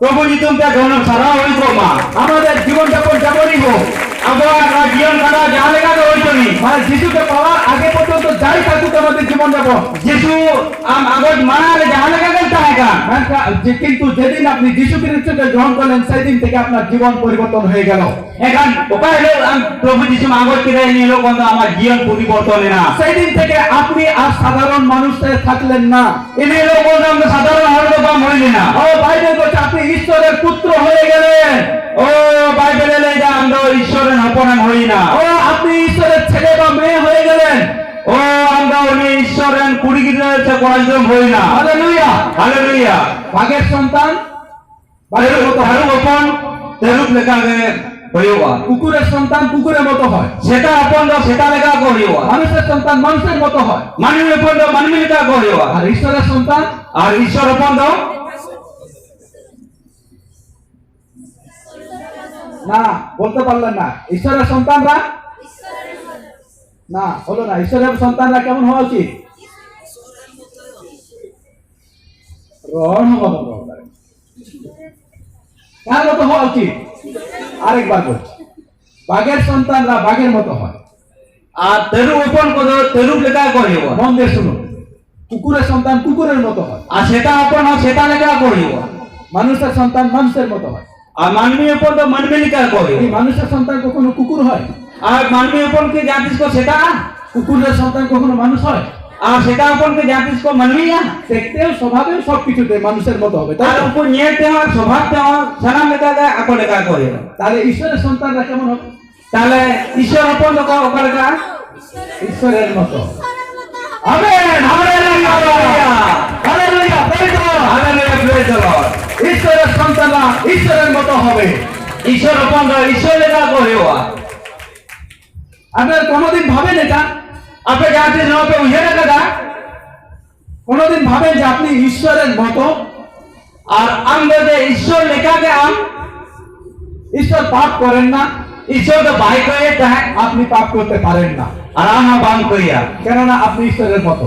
প্রভু জি তুমি ধন্য সারা হইছ মা
আমাদের জীবনযাপন যেমনই হোক,
আবার জীবন কাটা যা লেখা তো হইছনি
মানে যিশুকে পাওয়ার আগে পর্যন্ত যাই থাকুক আমাদের জীবনযাপন,
যিশু আগত মানালে যা লেখা গেলতা হেকা
কিন্তু যেদিন আপনি যিশু খ্রিস্টকে গ্রহণ করলেন, সেদিন থেকে আপনার জীবন পরিবর্তন হয়ে গেল।
এখন উপায় হলো প্রভু যিশু আগত কে নিয়ে এলো কিন্তু আমার জীবন পরিবর্তন না
সেই দিন থেকে আপনি আর সাধারণ মানুষ থাকলেন না।
এনে এলো কিন্তু আমরা সাধারণ হলো বা মরিলি না
ও বাইবেল বলছে আপনি ঈশ্বরের পুত্র হয়ে গেলেন।
ও বাইবেলে লেখা আমরা ঈশ্বরের অপমান হই না
ও আপনি ঈশ্বরের ছেলে বা মেয়ে হয়ে গেলেন।
ও আমরা উনি ঈশ্বরের কুড়ি গিরে কোন হই না
হালেলুয়া।
হালেলুয়া
ভাগের সন্তান ভাগের মতো হয়।
তারু অপন তেরুপ লেখা হইবা
কুকুরের সন্তান কুকুরের মতো হয়।
সেটা অপন সেটা লেখা করিবা
মানুষের সন্তান মানুষের মতো হয়।
মানবী অপন মানবী লেখা করিবা
আর ঈশ্বরের সন্তান
আর ঈশ্বর অপন
না, বলতে পারলেন না। ঈশ্বরের সন্তানরা না, হলো না। ঈশ্বরের সন্তানরা কেমন হওয়া উচিত? কার মতো হওয়া উচিত? আরেকবার বলছি, বাঘের সন্তানরা বাঘের মতো হয়।
আর তেরু অপন কত তেরু লেখা করিবা
মন দিয়ে শুনুন, কুকুরের সন্তান কুকুরের মতো হয়।
আর সেটা অপন সেটা লেখা করিবা
মানুষের সন্তান মানুষের মতো হয়।
আর মানবী অপন মানবী লেখা করিবা
এই মানুষের সন্তান কখনো কুকুর হয়?
আর মানবী অপন কে জাতিস কো সেটা
কুকুরের সন্তান কখনো মানুষ হয়?
আর সেটা অপন কে জাতিস কো মানবী
দেখতেও স্বভাবেও সবকিছুতে মানুষের মতো হবে, তাই
আর
তো?
উপর নিয়ে দেওয়া স্বভাব দেওয়া সারা লেখা দেয় আকো লেখা করিবা
তাহলে ঈশ্বরের সন্তানরা কেমন হবে?
তাহলে ঈশ্বর অপন ওকা লেখা
ঈশ্বরের মতো।
Amen hallelujah
hallelujah, praise the Lord।
Hallelujah praise the Lord
ঈশ্বরের সন্তানরা ঈশ্বরের মতো হবে।
ঈশ্বর অপন ঈশ্বর লেখা করিবা
আপনারা কোনোদিন ভাবেন এটা?
আপনি জাতিস না আপনি উঠে লেখা
কোনোদিন ভাবেন যে আপনি ঈশ্বরের মতো?
আর আমরা যে ঈশ্বর লেখাকে
ঈশ্বর পাপ করেন না,
ঈশ্বর তো বাই করে দেয়
আপনি পাপ করতে পারেন না,
আর আমরা বাম করিয়া
কেননা আপনি ঈশ্বরের মতো।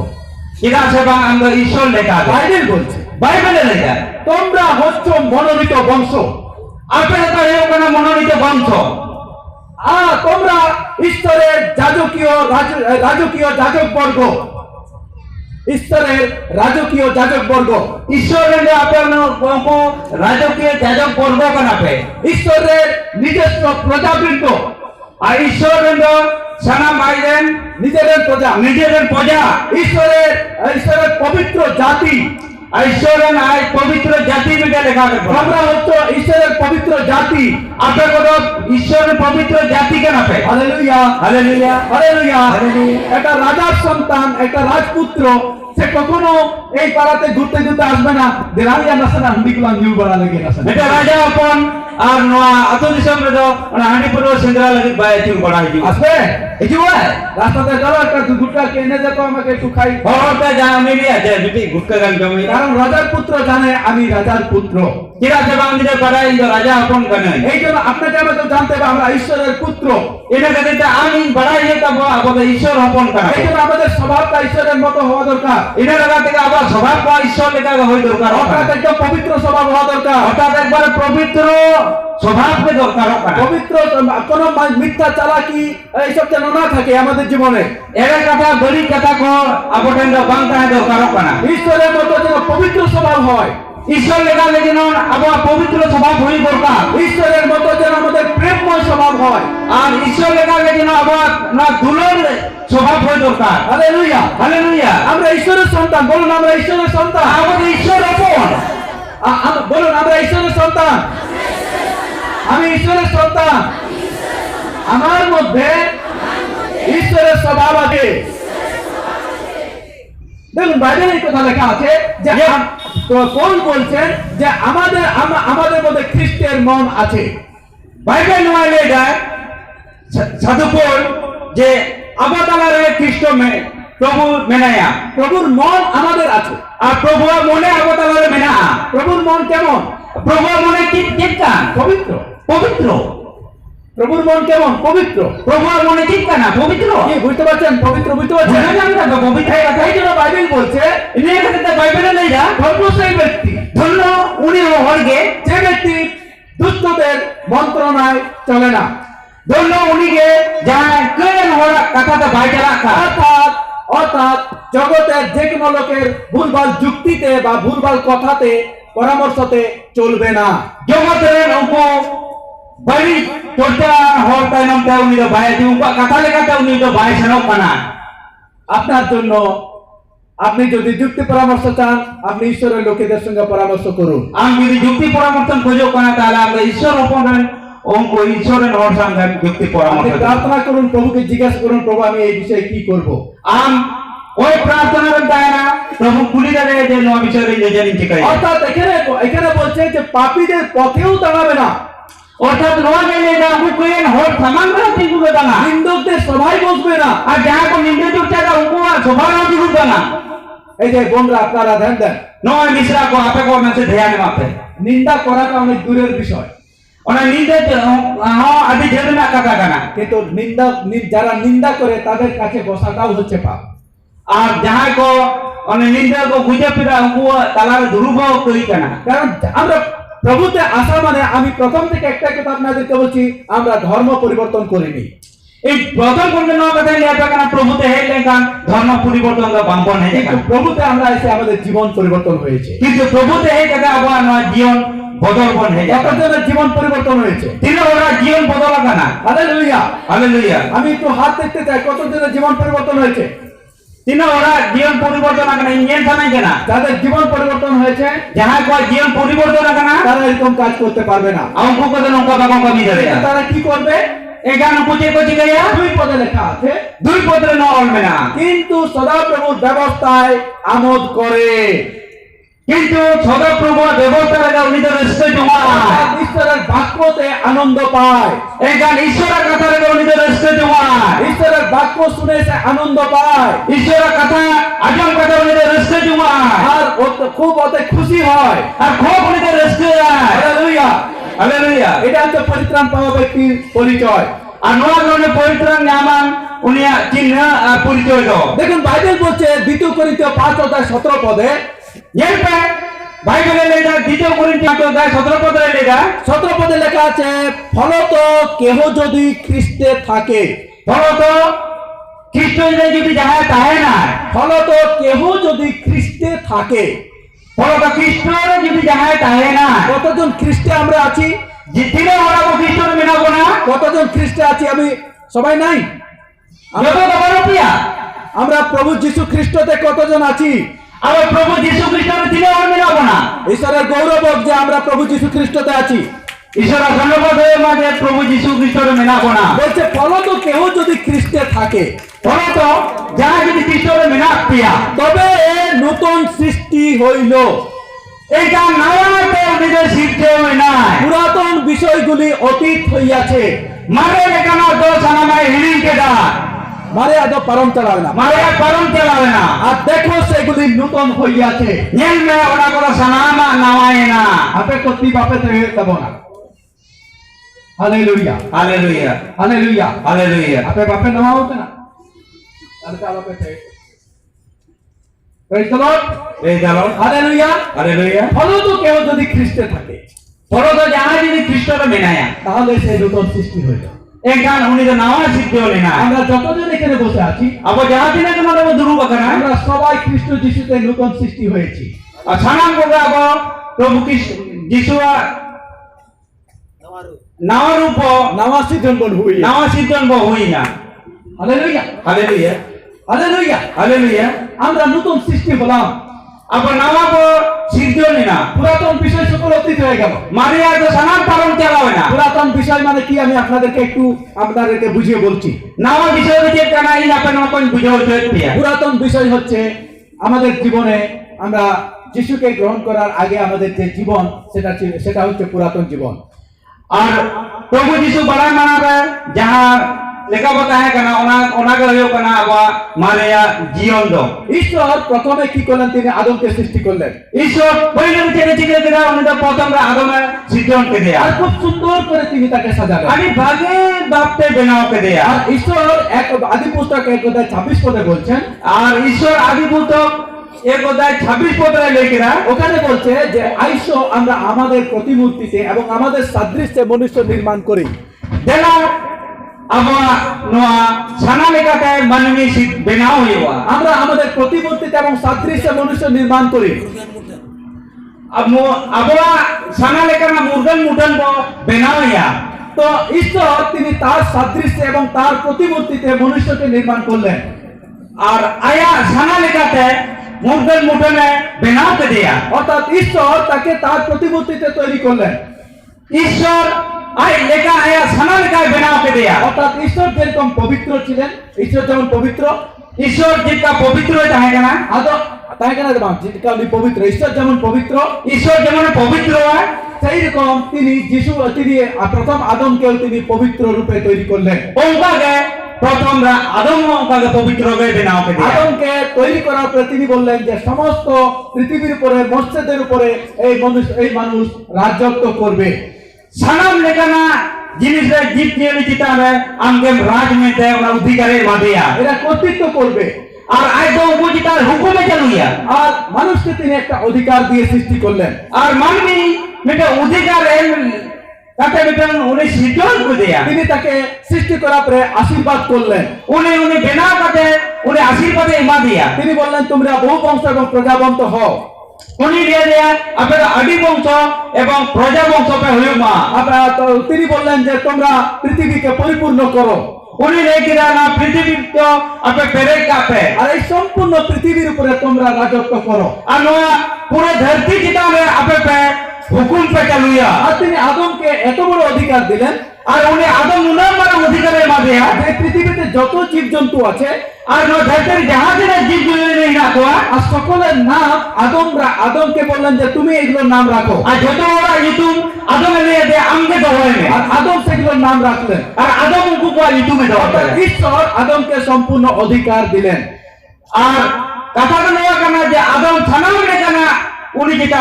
ঠিক আছে বা আমরা ঈশ্বর লেখা
বাইবেল বলছে
বাইবেলে লেখা
তোমরা হচ্ছ মনোনীত বংশ।
আপনারা তো এই ওখানে মনোনীত বংশ
তোমরা ঈশ্বরের রাজকীয় যাজক বর্গ। ঈশ্বরের রাজকীয় যাজক বর্গ।
ঈশ্বরের আপনার রাজকীয় যাজক বর্গ কানাপে
ঈশ্বরের নিজস্ব প্রজাবৃন্দ।
আর ঈশ্বরের সানা মাইলেন
নিজেদের প্রজা,
নিজেদের প্রজা
ঈশ্বরের পবিত্র জাতি।
আর ঈশ্বরের আয় পবিত্র জাতি মিটে লেখা দেখো
আমরা হচ্ছে ঈশ্বরের পবিত্র জাতি।
আপনার কত ঈশ্বরের পবিত্র জাতি কানাপে
হালেলুয়া,
হালেলুয়া
হালেলুয়া।
হালেলুয়া।
একটা রাজার সন্তান, একটা রাজপুত্র, সে কখনো এই পাড়াতে ঘুরতে ঘুরতে আসবে না। দেরালিয়া নাসনা হান্ডিগুলা নিউ বাড়া লেগে নাসনা।
এটা রাজা অপন আর নোয়া আত দিশম রে হাঁড়িপুর সিন্দরা লাগি বাই চুর বড়া হইজি
আসবে
এই যে
রাস্তাতে চলো, একটা গুটকা কিনে যেত, আমাকে একটু খাই।
হরতে যা আমি আছে দুটি গুটকা গান জমি
কারণ রাজার পুত্র জানে আমি রাজার পুত্র।
চিরা সে বাং দিতে পারে ইন রাজা হপন কানে
এই জন্য আপনাকে আমাকে জানতে হবে আমরা ঈশ্বরের পুত্র।
এটা কাছে আমি বাড়াই যেতে আবার ঈশ্বর হপন কানে
এই জন্য আমাদের স্বভাবটা ঈশ্বরের মতো হওয়া দরকার।
এটা লাগা থেকে আবার স্বভাব বা ঈশ্বর লেখা হই দরকার
অর্থাৎ একদম পবিত্র স্বভাব হওয়া দরকার।
অর্থাৎ একবার পবিত্র স্বভাবকে দরকার কানে
পবিত্র কোন মিথ্যা চালাকি এইসব যেন না থাকে আমাদের জীবনে।
এর কথা বলি কথা কো আবটেন বাং তাহে দরকার কানে
ঈশ্বরের মতো যেন পবিত্র স্বভাব হয়।
ঈশ্বর লেখা যেন আবার পবিত্র স্বভাব হই দরকার।
ঈশ্বরের মতো যেন আমাদের প্রেমময় স্বভাব হয়।
আর ঈশ্বর লেখা যেন আবার না দুলর স্বভাব হই দরকার।
Hallelujah,
hallelujah.
আমরা ঈশ্বরের সন্তান। বলুন আমরা ঈশ্বরের সন্তান।
আমাদের ঈশ্বর অপন
বলুন আমরা ঈশ্বরের সন্তান। আমি ঈশ্বরের সন্তান। আমার মধ্যে ঈশ্বরের স্বভাব আছে। দেখুন বাইবেলে এই কথা লেখা আছে যে কোন বলছেন যে আমাদের মধ্যে খ্রিস্টের মন আছে।
বাইবেল নয় লেখা সাধু পৌল যে আবাদালারে খ্রিস্ট প্রভু মেনায়া
প্রভুর মন আমাদের আছে।
আর প্রভু মনে আবাদালারে মেনা
প্রভুর মন কেমন?
প্রভু মনে কি চিন্তা
পবিত্র।
পবিত্র।
প্রভুর মন কেমন? পবিত্র।
প্রভু মনে চিন্তা না পবিত্র।
কি বুঝতে পারছেন? পবিত্র বুঝতে পারছেন?
পবিত্র
এই জন্য বাইবেল বলছে
বাইবেলে নেই যা
ধন্য সেই ব্যক্তি,
ধন্য উনি হরগে
যে ব্যক্তি দুষ্টদের মন্ত্রণায় চলে না।
ধন্য উনিকে যাহার কেন হরা কথাটা বাইরে রাখা
অর্থাৎ জগতের যে কোনো লোকের ভুলভাল যুক্তিতে বা ভুলভাল কথাতে পরামর্শতে চলবে না।
জগতের উনকো বাড়ি চর্চা হর তাইনম তে উনি তো বাইরে উনকা কথা লেখাতে উনি তো বাইরে সেনক কানা।
আপনার জন্য আপনি যদি যুক্তি পরামর্শ চান আপনি ঈশ্বরের লোকেদের সঙ্গে পরামর্শ করুন।
আমি যদি যুক্তি পরামর্শ খোঁজো কানা তাহলে আমরা ঈশ্বর অপনের উনকো ঈশ্বরের হর সঙ্গে যুক্তি পরামর্শ
প্রার্থনা করুন, প্রভুকে জিজ্ঞাসা করুন প্রভু আমি এই বিষয়ে কি করব।
আম ওই প্রার্থনা দেয় না প্রভু কুলি দেয় যে নো বিষয়ে নিজে নিজে করে।
অর্থাৎ এখানে বলছে যে পাপীদের পথেও দাঁড়াবে না।
অর্থাৎ নোয়া গেলে না উনকো কোয়েন হর সমান করে দিগুবে না।
নিন্দকদের সভায় বসবে না।
আর যাহা কো নিন্দে চর্চা উনকো সবার না দিগুবে না।
এই যে বোনরা আপনারা ধ্যান দেন,
নয় মিশ্রা কো আপে কো মেসে ধ্যান মাপে
নিন্দা করাটা অনেক দূরের বিষয়।
ওনা নিন্দে হ্যাঁ আদি যেদিন কথা কানা
কিন্তু যারা নিন্দা করে তাদের কাছে বসাটাও হচ্ছে পাপ।
আর যাহা কো অনে নিন্দা কো গুজে পিরা উনকো তালার দুরুব করি কানা।
কারণ আমরা প্রভুতে আসা মানে আমি প্রথম থেকে একটা কথা আপনাদেরকে বলছি আমরা ধর্ম পরিবর্তন করিনি।
এই প্রথম কোন ন কথা নিয়ে কানা প্রভুতে হেলে কান ধর্ম পরিবর্তন का বাম্পন হে
কিন্তু প্রভুতে আমরা এসে আমাদের জীবন পরিবর্তন হয়েছে।
কিন্তু প্রভুতে হে কথা আবার নয় জীবন বদলবন হে
কতজনের জীবন পরিবর্তন হয়েছে?
তিন ওরা জীবন বদল কানা।
Hallelujah,
hallelujah.
আমি একটু হাত দেখতে চাই কতজনের জীবন পরিবর্তন হয়েছে।
তিন ওরা জীবন পরিবর্তন কানা ইঞ্জিন থানাই কানা।
যাদের জীবন পরিবর্তন হয়েছে
যাহা কো জীবন পরিবর্তন কানা
তারা এরকম কাজ করতে পারবে না।
আমকো কত নৌকা বাবা কমি ধরে
তারা কি করবে?
এখান পুজে কোচি গয়া
দুই পদে লেখা আছে
দুই পত্রে ন অলবে না
কিন্তু সদাপ্রভুর ব্যবস্থায় আমোদ করে।
কিন্তু সদাপ্রভু ব্যবস্থা লাগা উনি তো রেস্ট জমা
অর্থাৎ ঈশ্বরের বাক্যতে আনন্দ পায়।
এখান ঈশ্বরের কথা লাগা উনি তো রেস্ট জমা
ঈশ্বরের বাক্য শুনে সে আনন্দ পায়
ঈশ্বরের কথা আজম কথা উনি তো রেস্ট জমা
আর খুব অতে খুশি হয়
আর খুব উনি তো রেস্ট যায়।
Hallelujah,
hallelujah.
এটা হচ্ছে পরিত্রাণ পাওয়া ব্যক্তির পরিচয়।
আর নোয়া গনে পবিত্র নামান উনি চিহ্ন আর পরিচয় দাও।
দেখুন বাইবেল বলছে 2 করিন্থীয় 5:17 পদে
এরপর বাইবেলে লেখা 2 করিন্থীয় 5:17 পদে লেখা
17 পদে লেখা আছে ফলত কেহ যদি খ্রিস্টে থাকে,
ফলত খ্রিস্ট যদি যাহা তাহে না
ফলত কেহ যদি খ্রিস্টে থাকে।
ফলত খ্রিস্টের যদি যাহা তাহে না
কতজন খ্রিস্টে আমরা আছি?
জিতিলে ওরা খ্রিস্টের মেনাবো না।
কতজন খ্রিস্টে আছি? আমি সবাই নাই।
যত তোমার প্রিয়া
আমরা প্রভু যীশু খ্রিস্টতে কতজন আছি?
আর প্রভু যীশু খ্রিস্টের দিলে ওরা মেনাবো না।
ঈশ্বরের গৌরব হোক যে আমরা প্রভু যীশু খ্রিস্টতে আছি।
ঈশ্বরের ধন্যবাদ হয়ে মাঝে প্রভু যীশু খ্রিস্টের মেনাবো না।
বলছে ফলত কেহ যদি খ্রিস্টে থাকে,
ফলত যাহা যদি খ্রিস্টের মেনা প্রিয়া
তবে নতুন সৃষ্টি হইল।
এইটা নয়াতে নিজের শিখতে হয় না।
পুরাতন বিষয়গুলি অতীত হইয়াছে।
মারে এখানে দোষ আমায় হিলিং কেডা
মারিয়া দো পারম চালাবে না
মারিয়া পারম চালাবে না
আর দেখো সেগুলি নূতন হইয়াছে
ñel me ona ko sanama nawaena
আপে কতি বাপে দেব না হালেলুয়া
haleluya
হালেলুয়া
haleluya
আপে বাপে নেওয়া হতো না তাহলে চালো পেতে praise the Lord
praise the lord
hallelujah
haleluya
ফলত কেউ যদি খ্রিস্টে থাকে
poro to jaha jodi kristo ro menaya
তাহলে সে নূতন সৃষ্টি হয়ে যায়
ekan uni to nawa siddhi holi na
আমরা যতজন এখানে বসে আছি
abo jaha dine to mane duru bakana
আমরা সবাই খ্রিস্ট যিশুতে নূতন সৃষ্টি হয়েছি
sanam ko abo prabhu jisua nawa rupo
নাওয়া সিজন বল হুই
nawa siddon bo huina
hallelujah
haleluya
hallelujah
haleluya
আমরা নতুন সৃষ্টি হলাম
abo nawa bo siddhi holi na
পুরাতন বিষয় সকল অতীত হয়ে গেল
maria to sanam parom chalabe na
পুরাতন বিষয় মানে কি আমি আপনাদেরকে একটু আপনাদেরকে বুঝিয়ে বলছি
nawa bishoy je kana i apan kon bujho hoye
পুরাতন বিষয় হচ্ছে আমাদের জীবনে আমরা যিশুকে গ্রহণ করার আগে আমাদের যে জীবন সেটা হচ্ছে পুরাতন জীবন
আর প্রভু যিশু বড়াই মানাবে যাহা লেখা बताया kana ona ge hoyo kana aba maria জীবন দ
ঈশ্বর প্রথমে কি করলেন তিনি আদমকে সৃষ্টি করলেন
ঈশ্বর পहिले থেকে চিন্তা করে উনি তো প্রথম আদমের সৃজন কে দেয়া
আর খুব সুন্দর করে তিনি তাকে সাজালেন
আমি ভাগে বাপতে বেনাও কে দেয়া
আর ঈশ্বর এক আদি পুস্তক 1:26 পদে বলছেন
আর ঈশ্বর আদি পুস্তক 1:26 পদে লেখেরা
ওখানে বলছে যে আইসো আমরা আমাদের প্রতিমূর্তিতে এবং আমাদের সাদৃশ্যে মনুষ্য নির্মাণ করি
দেনা আবা নোয়া সানা লেখাতে মানবী বেনাও হইবা
আমরা আমাদের প্রতিমূর্তিতে এবং সাদৃশ্যে মনুষ্য নির্মাণ করি
আবরা সানা লেখানা মুরগান মুটান বো বেনাও ইয়া
তো ঈশ্বর তিনি তার সাদৃশ্যে এবং তার প্রতিমূর্তিতে মনুষ্যকে নির্মাণ করলেন
আর আয়া সানা লেখাতে মুরগান মুটানে বেনাও কে দেয়া
অর্থাৎ ঈশ্বর তাকে তার প্রতিমূর্তিতে তৈরি করলেন
ঈশ্বর আই লেখা আয়া সানা লেখায় বেনাও কে দেয়া
অর্থাৎ ঈশ্বর যেরকম পবিত্র ছিলেন ঈশ্বর যেমন পবিত্র
ঈশ্বর যেটা পবিত্র থাকে না
আদম তাই কেন যেটা উনি পবিত্র ঈশ্বর যেমন পবিত্র
ঈশ্বর যেমন পবিত্র হয়
সেই রকম তিনি তিনি প্রথম আদমকেও তিনি পবিত্র রূপে তৈরি করলেন
ওঙ্কাকে প্রথমরা আদম ওঙ্কাকে পবিত্র করে বেনাও কে দেয়া
আদমকে তৈরি করার পরে তিনি বললেন যে সমস্ত পৃথিবীর উপরে মৎস্যদের উপরে এই মানুষ রাজত্ব করবে
সানাম লেখানা জিনিসের জীব জিয়ালি চিতাবে আমকে রাজ মেতে ওরা অধিকারের মাদিয়া
এরা কর্তৃত্ব করবে
আর আই তো উপজিতার হুকুমে চালুইয়া
আর মানুষকে তিনি একটা অধিকার দিয়ে সৃষ্টি করলেন
আর মানবী মেটা অধিকার তাতে মেটা উনি সৃজন করে দেয়া
তিনি তাকে সৃষ্টি করার পরে আশীর্বাদ করলেন
উনি বেনাও কাতে উনি আশীর্বাদে মা দিয়া
তিনি বললেন তোমরা বহু বংশ এবং প্রজাবন্ত হও
উনি দিয়ে দেয়া আপনার আদি বংশ এবং প্রজা বংশ পে হইও মা
তিনি বললেন যে তোমরা পৃথিবীকে পরিপূর্ণ করো
উনি রেখিরা না পৃথিবীর তো আপে পেরে কাপে
আর এই সম্পূর্ণ পৃথিবীর উপরে তোমরা রাজত্ব করো
আর নোয়া পুরো ধরতি চিতাবে আপে পে হুকুম পে চালুইয়া
আর তিনি আদমকে এত বড় অধিকার দিলেন
আর উনি আদম উনার মানে অধিকারের মাঝে
যে পৃথিবীতে যত জীবজন্তু আছে
আর ধরতের জাহাজের জীব জন্তু না কোয়া
আর সকলের নাম আদমকে বললেন যে তুমি এগুলোর নাম রাখো
আর যত ওরা ইতুম আদমে নিয়ে দে আমকে দেওয়া
আর আদম সেগুলোর নাম রাখলেন
আর আদম উনকু কোয়া ইতুমে দেওয়া
ঈশ্বর আদমকে সম্পূর্ণ অধিকার দিলেন
আর কথা তো নেওয়া কেন যে আদম থানাও কেন উনি যেটা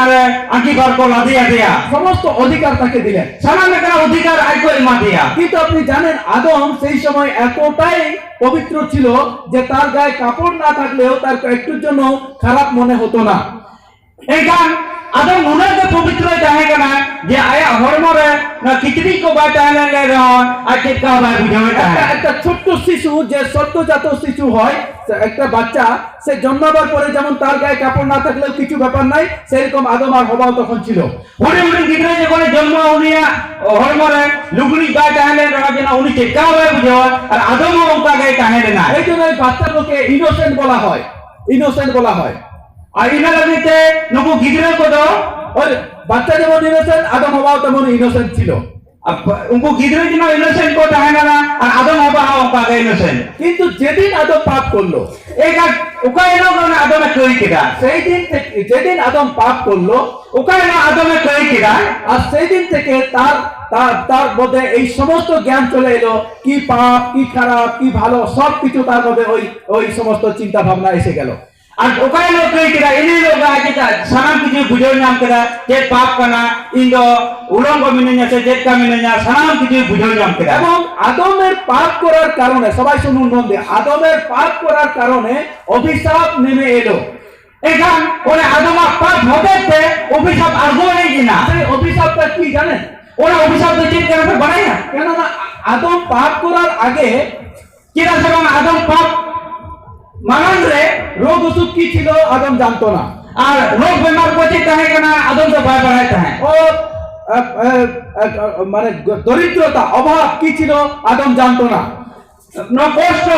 আঙ্গীকার করলা দিয়া দিয়া
সমস্ত অধিকার তাকে দিলেন
সামান্য কেন অধিকার আয় করে মা দিয়া
কিন্তু আপনি জানেন আদম সেই সময় এতটাই পবিত্র ছিল যে তার গায়ে কাপড় না থাকলেও তার একটুর জন্য খারাপ মনে হতো না
এইখান আদম উনাকে পবিত্র চাহে কেন যে আয়া হরমরে না খিচড়ি কো বা চাহলে লে রহ আর চিৎকা বা বুঝাবে
একটা ছোট্ট শিশু যে সদ্যজাত শিশু হয় একটা বাচ্চা সে জন্মাবার পরে যেমন তার গায়ে কাপড় না থাকলেও কিছু ব্যাপার নাই সেরকম আদম আর হওয়াও তখন ছিল
উনি গিদ্রে যখন জন্ম উনিয়া হরমরে লুগড়ি বা চাহলে রহ যেন উনি চিৎকা বা বুঝাবে আর আদম ওকা গায়ে চাহলে না
এই জন্য বাচ্চাগুলোকে ইনোসেন্ট বলা হয়
আর ইনারাতে নুকু গিদ্রে কো দো
ওই বাচ্চা যেমন ইনোসেন্ট আদম হওয়াও তেমন ইনোসেন্ট ছিল
उनको गिद्रो जिनो इनोसेंट को ताहेना আর আদম হবা ওকা ইনোসেন্ট
কিন্তু যেদিন আদম পাপ করলো,
एक उका इनो ना आदम कई किदा
সেই দিন থেকে যেদিন আদম পাপ করলো,
उका इनो आदम कई किदा
আর সেই দিন থেকে তার তার তার মধ্যে এই সমস্ত জ্ঞান চলে এলো, কি পাপ কি খারাপ কি ভালো সবকিছু তার মধ্যে ওই ওই সমস্ত চিন্তা ভাবনা এসে গেল।
আর ওকা ইনো কই কিदा इनी लोग आके सानाम किछु बुझो नाम किदा जे पाप कना इंदो उलंग मिनन्या से जेट का मिनन्या सानाम किछु बुझो नाम किदा
এবং আদমের পাপ করার কারণে, সবাই শুনুন মন দিয়ে, আদমের পাপ করার কারণে অভিশাপ নেমে এলো।
এখান ওরে আদম পাপ হতেতে অভিশাপ আরগো নেই কিনা
সেই অভিশাপটা কি জানেন?
ওরা অভিশাপ তো চিন্তা করে বানাই না
কেননা আদম পাপ করার আগে
কিরা সব আদম পাপ মানান রে
রোগ অসুখ কি ছিল আদম জানতো না।
আর রোগ বেমার কোচি তাহে কেনা আদম তো ভয় পায় তাহে
ও মানে দরিদ্রতা অভাব কি ছিল আদম জানতো না।
ন কষ্ট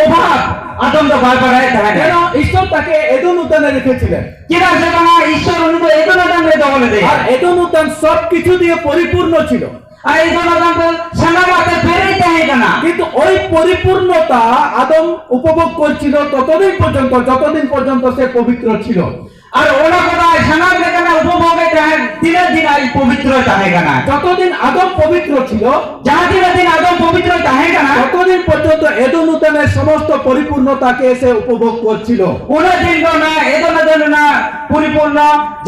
অভাব আদম তো ভয় পায় তাহে
কেন? ঈশ্বর তাকে এদন উদ্যানে রেখেছিলেন।
কিরা সব ঈশ্বর উনি তো এদন দান রে বলে দেয়
আর এদন উদ্যান সবকিছু দিয়ে পরিপূর্ণ ছিল।
আর এদন দান তো সানামাতে ফেরেই তাহে কেনা
কিন্তু ওই পরিপূর্ণতা আদম উপভোগ করছিল ততদিন পর্যন্ত যতদিন পর্যন্ত সে পবিত্র ছিল।
আর ওরা কথা সানাম কেনা উপভোগে তাহে দিনে দিন আই পবিত্র তাহে কেনা
যতদিন আদম পবিত্র ছিল,
যাহা দিনে দিন আদম পবিত্র তাহে কেনা
ততদিন পর্যন্ত এদন উদ্যানের সমস্ত পরিপূর্ণতাকে সে উপভোগ করছিল।
উনা দিন না এদন দান না পরিপূর্ণ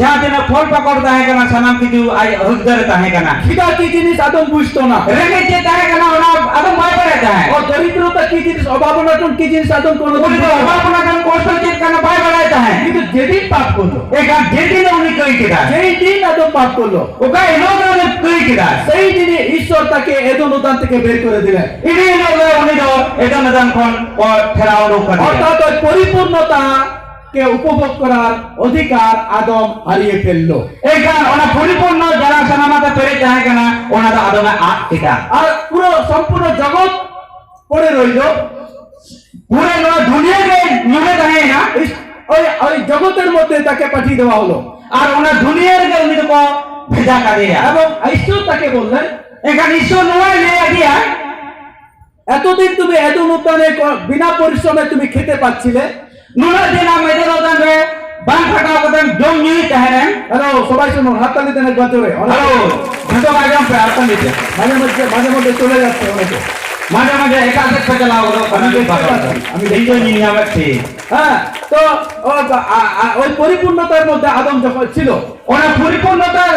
যাহা দিনে ফল পাকড় তাহে কেনা সানাম কিছু আই হকদারে তাহে কেনা
খিদা কি জিনিস আদম বুঝতো না।
রেগে যে তাহে কেনা ওরা আদম ভয় পায় তাহে
ও দরিদ্রতা কি জিনিস, অভাব অনটন কি জিনিস আদম কোনো
উনি তো অভাবনা কান কষ্ট চিত কেনা ভয় পায় তাহে
কিন্তু যেদিন পাপ করলো,
এখান যেদিন উনি কই কিরা
যেই দিন আদম পাপ করলো,
ওকা এলো না কই কিরা
সেই দিনে ঈশ্বর তাকে এদন উদ্যান থেকে বের করে দিলেন।
ইনি লোক উনি তো এদন দান কোন ও ঠেরাও লোক করে
অর্থাৎ ওই পরিপূর্ণতাকে উপভোগ করার অধিকার আদম হারিয়ে ফেললো।
এখান ওনা পরিপূর্ণ যারা সানামাতে পেরে তাহে কেনা ওনা তো আদমে আট কিটা
আর পুরো সম্পূর্ণ জগৎ পড়ে রইল।
পুরো দুনিয়াকে নিয়ে তাহে না
ওই ওই জগতের মধ্যে তাকে পাঠিয়ে দেওয়া হলো।
আর ওনা দুনিয়ার কে উনি তো ভেজা কাটিয়া
এবং ঈশ্বর তাকে বললেন,
এখান ঈশ্বর নয় নিয়ে দিয়া
এতদিন তুমি এদন উদ্যানে বিনা পরিশ্রমে তুমি খেতে পাচ্ছিলে।
নুনা দিন আমাদের ওদানে বান ফাটা ওদান জম নিয়ে তাহে
হ্যালো সবাই শুনুন, হাততালি দেন একবার জোরে।
হ্যালো ভেজা বাজাম পে আরতা নিতে
মাঝে মধ্যে চলে যাচ্ছে অনেকে।
মাঝে মাঝে একাধিক পেতে লাগলো আমি দেখতে নিয়ে যাচ্ছি।
হ্যাঁ, তো ওই পরিপূর্ণতার মধ্যে আদম যখন ছিল,
ওনা পরিপূর্ণতার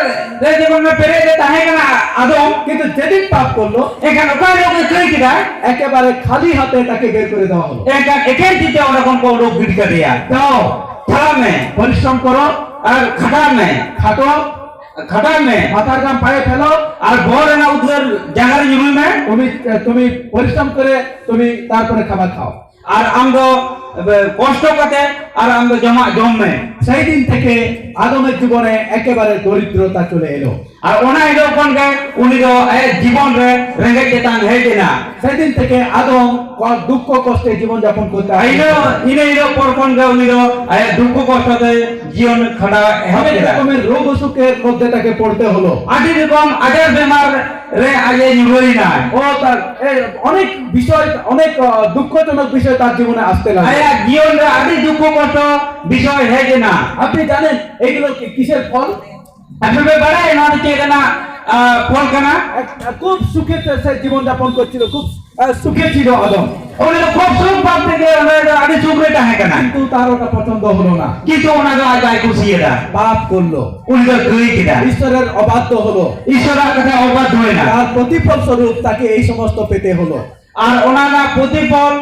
জীবনে পেরে তাহে কেনা আদম
কিন্তু যেদিন পাপ করলো
এখানে ওখানে লোকে কই কিনা
একেবারে খালি হাতে তাকে বের করে দেওয়া হলো।
এখান এখান দিতে ওরকম কোন লোক ভিড়কা দিয়া
যাও
খেলা মে
পরিশ্রম করো,
আর খাটা মে
খাটো,
খাটা মে
মাথার ঘাম পায়ে ফেলো,
আর বড় না উধর জায়গার জমি মে
তুমি তুমি পরিশ্রম করে তুমি তারপরে খাবার খাও।
আর আমরা কষ্ট করতে আর আমরা জমে
সেই দিন থেকে আদমের জীবনে একেবারে দরিদ্রতা চলে এলো।
আর ওনা এলো কোন গে উনি তো জীবন রে রেঙ্গে যেতাম হেঁটে না
সেই দিন থেকে আদম দুঃখ কষ্টে জীবন যাপন করতে
আইলো ইনে এলো পর কোন গে উনি তো দুঃখ কষ্টতে জীবন খাটা
অনেক রকমের রোগ অসুখের মধ্যে তাকে পড়তে হলো।
আদি রকম আগের বেমার রে আগে নিবই না
ও তার অনেক বিষয়, অনেক দুঃখজনক বিষয় তার জীবনে আসতে লাগে।
আয়া জীবন রে আদি দুঃখ কষ্ট বিষয় হেঁটে না
আপনি জানেন এইগুলো কিসের ফল?
আসলে বাড়ায় না দিতে না ফল কেনা
খুব সুখে সে জীবন যাপন করছিল, খুব সুখে ছিল আদম।
উনি তো খুব সুখ পাপ থেকে আদি সুখ রে তাহে কেনা
কিন্তু তার ওটা পছন্দ হলো না,
কিন্তু ওনাকে আজ আয় খুশি এটা
পাপ করলো,
উনি তো কই কিনা
ঈশ্বরের অবাধ্য হলো,
ঈশ্বরের কথা অবাধ্য হয় না
তার প্রতিফল স্বরূপ তাকে এই সমস্ত পেতে হলো।
আর ওনারা প্রতিফল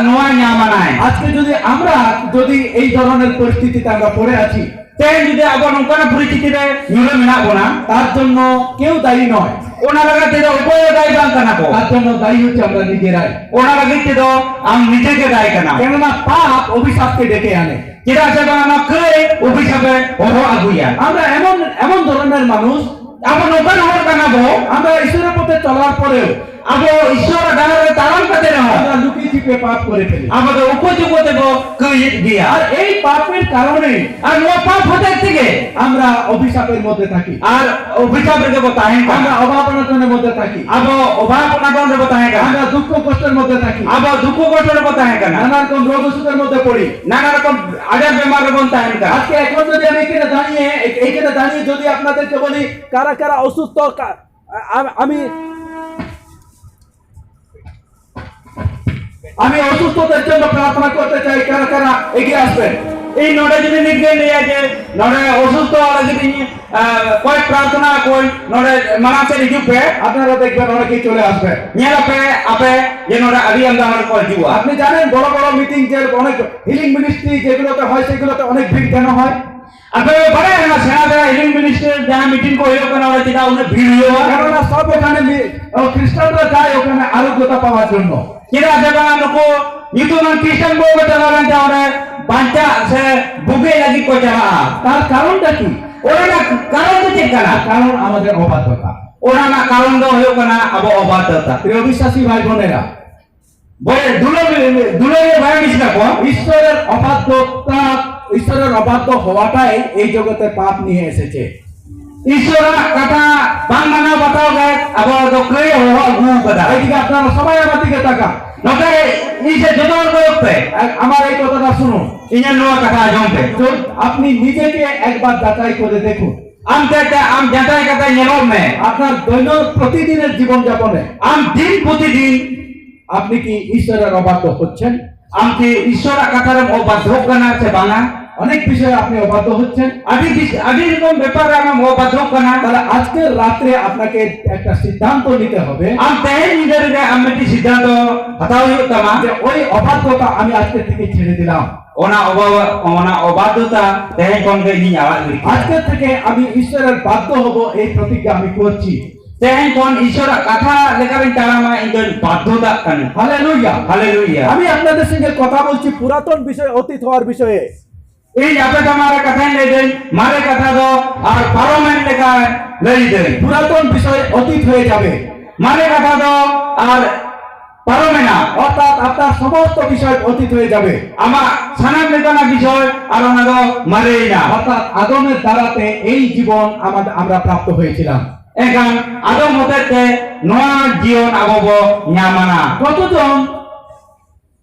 নোয়া নামা নাই
আজকে আমরা যদি এই ধরনের পরিস্থিতিতে আমরা পড়ে আছি,
তেন যদি আবার নৌকার পরিস্থিতিতে নিলে মেনাবো না
তার জন্য কেউ দায়ী নয়।
ওনারা তেজ উপায় দায়ী বান কেনা
তার জন্য দায়ী হচ্ছে আমরা নিজেরাই।
ওনারা গিয়ে তো আমি নিজেকে দায়ী কেনা
কেননা পাপ অভিশাপকে ডেকে আনে।
যেটা সে বানা করে অভিশাপে ওহ আগুইয়া
আমরা এমন এমন ধরনের মানুষ
abo nokan hor kana bo
আমরা ঈশ্বরের পথে চলার পরেও
abo ishwar dahare talam kate no
আমরা লুকিয়ে ছিপে পাপ করে ফেলি।
abo do ukojugo debo kuyit dia
আর এই পাপের কারণে
আর নো পাপ হতে থেকে
আমরা অভিশাপের মধ্যে থাকি,
আর অভিশাপ দেব তাহেন
আমরা
কানা
অভাবনাটনের মধ্যে থাকি,
abo obhab onadon দেব তাহেন কানা
আমরা দুঃখ কষ্টের মধ্যে থাকি,
abo dukho kosto দেব তাহেন কানা
নানা রকম রোগ অসুখের মধ্যে পড়ি।
নানা রকম আজাব বেমার দেব তাহেন কানা
আজকে এখন যদি আমি এইখানে দাঁড়িয়ে যদি আপনাদেরকে বলি কারা কারা অসুস্থ, আমি অসুস্থতার জন্য প্রার্থনা করতে চাই, কারা কারা এগিয়ে আসবেন?
এই নড়ে যদি লিখে নিয়ে যে নড়ে অসুস্থ আর যদি কয় প্রার্থনা কই নড়ে মানাতে লিখবে
আপনারা দেখবেন অনেকেই চলে আসবেন।
নিয়াপে আপে যে নড়ে আদি আমরা আমার কই দিব
আপনি জানেন বড় বড় মিটিং যে অনেক হিলিং মিনিস্ট্রি যেগুলোতে হয় সেগুলোতে অনেক ভিড় কেন হয়?
আপে বড় না সেনা দ্বারা হিলিং মিনিস্টার যা মিটিং কই ওখানে ওরা যেটা ওখানে ভিড় হয়
কেননা সব ওখানে খ্রিস্টানরা যায় ওখানে আরোগ্যতা পাওয়ার জন্য।
kira jaga nuko itu man Kristen bo betalan jawre banca se buge lagi ko jama
তার কারণটা কি?
ora na karon to chek kana
কারণ আমাদের অবাধ্যতা।
ora na karon do hoyo kana abo obadata
প্রিয় বিশ্বাসী ভাই বোনেরা,
boy dulo bhai misna ko
ঈশ্বরের অবাধ্য হওয়াটাই এই জগতে পাপ নিয়ে এসেছে।
ishora kata bang mana batao ga abo do kre ho gu kada
এইদিকে আপনারা সবাই আমার দিকে তাকান,
noke ise jodor ko pe
আমার এই কথাটা শুনুন।
inya noa kata jompe
আপনি নিজেকে একবার যাচাই করে দেখুন,
am tete am jatai kata nyelom me
আপনার প্রতিদিনের জীবনযাপনে
am din protidin
আপনি কি ঈশ্বরের অবাধ্য হচ্ছেন?
am ki ishora katar obadho kana se banga
অনেক বিষয়ে আপনি অবাধ্য হচ্ছেন।
আদি রকম ব্যাপারে আমার মোবাদক কানা
তাহলে আজকের রাত্রে আপনাকে একটা সিদ্ধান্ত নিতে হবে
আম তাই নিজের আমি কি সিদ্ধান্ত হতাও হতাম
যে ওই অবাধ্যতা আমি আজকে থেকে ছেড়ে দিলাম।
ওনা অবাধ্যতা তাই কোন কে নি আওয়াজ করি
আজকে থেকে আমি ঈশ্বরের বাধ্য হব এই প্রতিজ্ঞা আমি করছি।
তাই কোন ঈশ্বর কথা লেখাবেন তারামা ইন্দন বাধ্যতা কান
হালেলুয়া
হালেলুয়া
আমি আপনাদের সঙ্গে কথা বলছি পুরাতন বিষয় অতীত হওয়ার বিষয়ে।
এই আপে তোমার কথা লই দেন মারে কথা দো আর পারমেন্ট লেখা লই দেন
পুরাতন বিষয় অতীত হয়ে যাবে,
মারে কথা দো আর পারমেনা
অর্থাৎ আপনার সমস্ত বিষয় অতীত হয়ে যাবে।
আমার সানাম লেখানা বিষয় আর ওনা দো মারেই না
অর্থাৎ আদমের দ্বারাতে এই জীবন আমরা প্রাপ্ত হয়েছিলাম।
এখন আদম হতে নয়া জীবন আগব নিয়ামানা
কতজন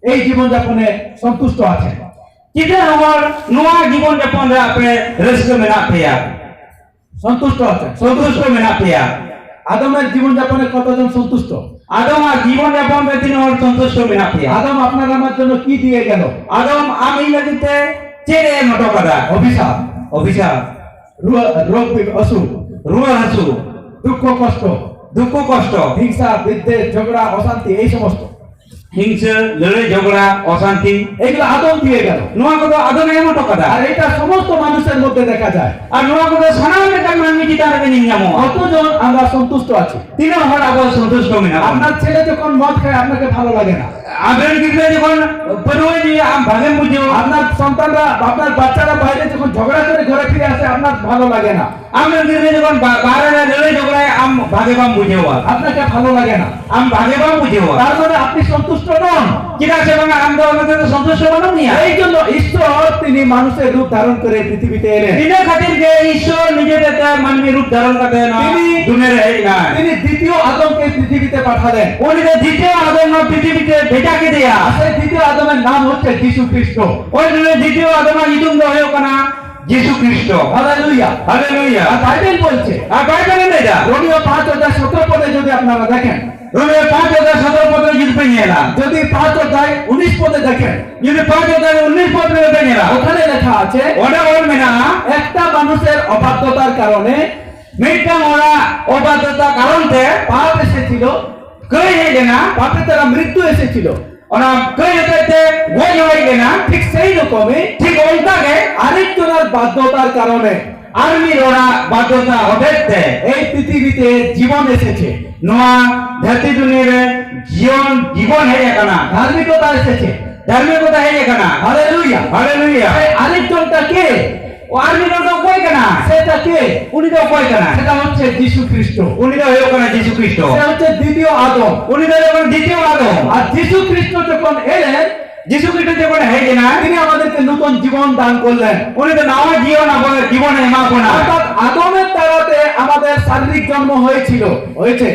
এই জীবনযাপনে সন্তুষ্ট আছেন?
kita awal nua জীবন যাপন রে আপনি রেস্কে মেনা পেয়া
সন্তুষ্ট আছেন?
সন্তুষ্ট মেনা পেয়া
আদমের জীবনযাপনে কতজন সন্তুষ্ট?
আদম আর জীবন যাপন রে তিনি ওর সন্তুষ্ট মেনা পেয়া
আদম আপনার আমার জন্য কি দিয়ে গেল?
আদম আমি লাগিতে চেরে মটো কথা
অভিশাপ,
অভিশাপ
রোগ অসুখ,
রুয়া হাসু
দুঃখ কষ্ট,
দুঃখ কষ্ট
হিংসা বিদ্বেষ ঝগড়া অশান্তি, এই সমস্ত
হিংসা লড়াই ঝগড়া অশান্তি
এগুলো আদম দিয়ে গেল।
নোয়া কথা আদম এর মতো কথা
আর এটা সমস্ত মানুষের মধ্যে দেখা যায়।
আর নোয়া কথা সানাম লেখা মানবি জিতারে নিয়ামো
কতজন আমরা সন্তুষ্ট আছি?
তিন হর আবার সন্তুষ্ট মেনা
আপনার ছেলে যখন মদ খায় আপনাকে ভালো লাগে না,
আবের গিরে যখন পড়ুই দিয়ে আম ভাগে বুঝিও
আপনার সন্তানরা আপনার বাচ্চারা বাইরে যখন ঝগড়া করে ঘরে ফিরে আসে আপনার ভালো লাগে না,
আমের গিরে যখন বাইরে লড়াই ঝগড়ায় আম ভাগে বাম বুঝিও
আপনাকে ভালো লাগে না,
আম ভাগে বাম বুঝিও
তার মানে আপনি সন্তুষ্ট নন।
কিরা সে বাংলা আন্দোলনতে সন্তুষ্ট বানো নিয়া
এই জন্য ঈশ্বর তিনি মানুষের রূপ ধারণ করে পৃথিবীতে এলেন।
দিনে খাতির কে ঈশ্বর নিজের একটা মানবী রূপ ধারণ করতে না দুনিয়ার এই না
তিনি দ্বিতীয় আদমকে পৃথিবীতে পাঠালেন।
উনি দ্বিতীয় আদম পৃথিবীতে বেটাকে দেয়া
সেই দ্বিতীয় আদমের নাম হচ্ছে যীশু খ্রিস্ট।
ওই দ্বিতীয় আদম ইতুম হয়ে কানা যীশু খ্রিস্ট।
Hallelujah
hallelujah.
আর বাইবেল বলছে,
আর বাইবেলে নেই যা
রোমীয় 5:17 পদে যদি আপনারা দেখেন,
রোমীয় 5:17 পদে যদি পেনিয়েলা
যদি 5:19 পদে দেখেন,
যদি 5:19 পদে পেনিয়েলা
ওখানে লেখা আছে
ওটা বলবে না
একটা মানুষের অবাধ্যতার কারণে
মিটটা ওরা অবাধ্যতা কারণতে
পাপ এসেছিল,
কই হইলে না
পাপের দ্বারা মৃত্যু এসেছিল।
ওরা কই হইতে গই হইলে না
ঠিক সেই রকমই
ঠিক ওইটাকে
আরেকজনের বাধ্যতার কারণে
আর্মির ওরা বাধ্যতা হতে
এই পৃথিবীতে জীবন এসেছে,
নোয়া ধরতি দুনিয়ারে জীবন হয়ে কানা
ধার্মিকতা এসেছে।
ধার্মিকতা হয়ে কানা।
হালেলুয়া।
হালেলুয়া।
এই আরেকজনটা কে?
আর মিদন তো কই কেনা
সেটা কে?
উনি তো কই কেনা
সেটা হচ্ছে যীশু খ্রিস্ট।
উনি তো হয়ে কেনা যীশু খ্রিস্ট
সে হচ্ছে দ্বিতীয় আদম।
উনি তো যখন দ্বিতীয় আদম
আর যীশু খ্রিস্ট যখন এলেন,
যীশু খ্রিস্ট যখন হয়ে কিনা
তিনি আমাদেরকে নতুন জীবন দান করলেন।
উনি তো নাও জীবন আমাদের জীবনে এমাবো না
অর্থাৎ আদমের দ্বারাতে আমাদের শারীরিক জন্ম হয়েছে।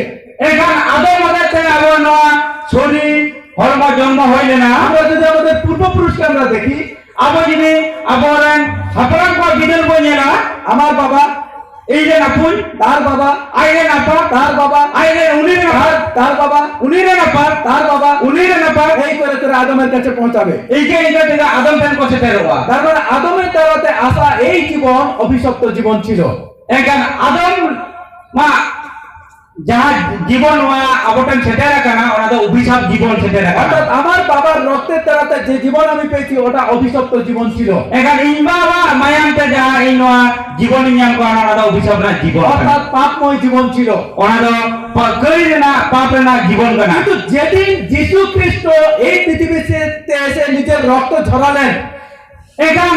এখন আদম আমাদের থেকে আবার নয় শরীর হর্ম জন্ম হইলে না
আমরা যদি আমাদের পূর্বপুরুষকে আমরা দেখি,
আবার যদি আবার হাপরাম কো বিদল বনে না
আমার বাবা,
এই যে নাপুন
তার বাবা,
আইরে নাপা
তার বাবা,
আইরে উনি রে
তার বাবা,
উনি রে নাপা
তার বাবা,
উনি রে নাপা
এই করে করে আদমের কাছে পৌঁছাবে।
এই যে এটা থেকে আদম ফ্যান করছে তেরোয়া
তার মানে আদমের দ্বারাতে আসা এই জীবন অভিশপ্ত জীবন ছিল।
এখন আদম মা যাহা জীবন আবটন সেটা রাখা না ওরা তো অভিশাপ জীবন সেটা রাখা
অর্থাৎ আমার বাবার রক্তের দ্বারাতে যে জীবন আমি পেয়েছি ওটা অভিশপ্ত জীবন ছিল।
এখন ইনবা বা মায়ামতে যাহা এই নোয়া জীবন নিয়ম করা ওরা তো অভিশাপ না জীবন
অর্থাৎ পাপময় জীবন ছিল।
ওরা তো কই না পাপ না জীবন না
কিন্তু যেদিন যীশু খ্রিস্ট এই পৃথিবীতে এসে নিজের রক্ত ঝরালেন,
এখন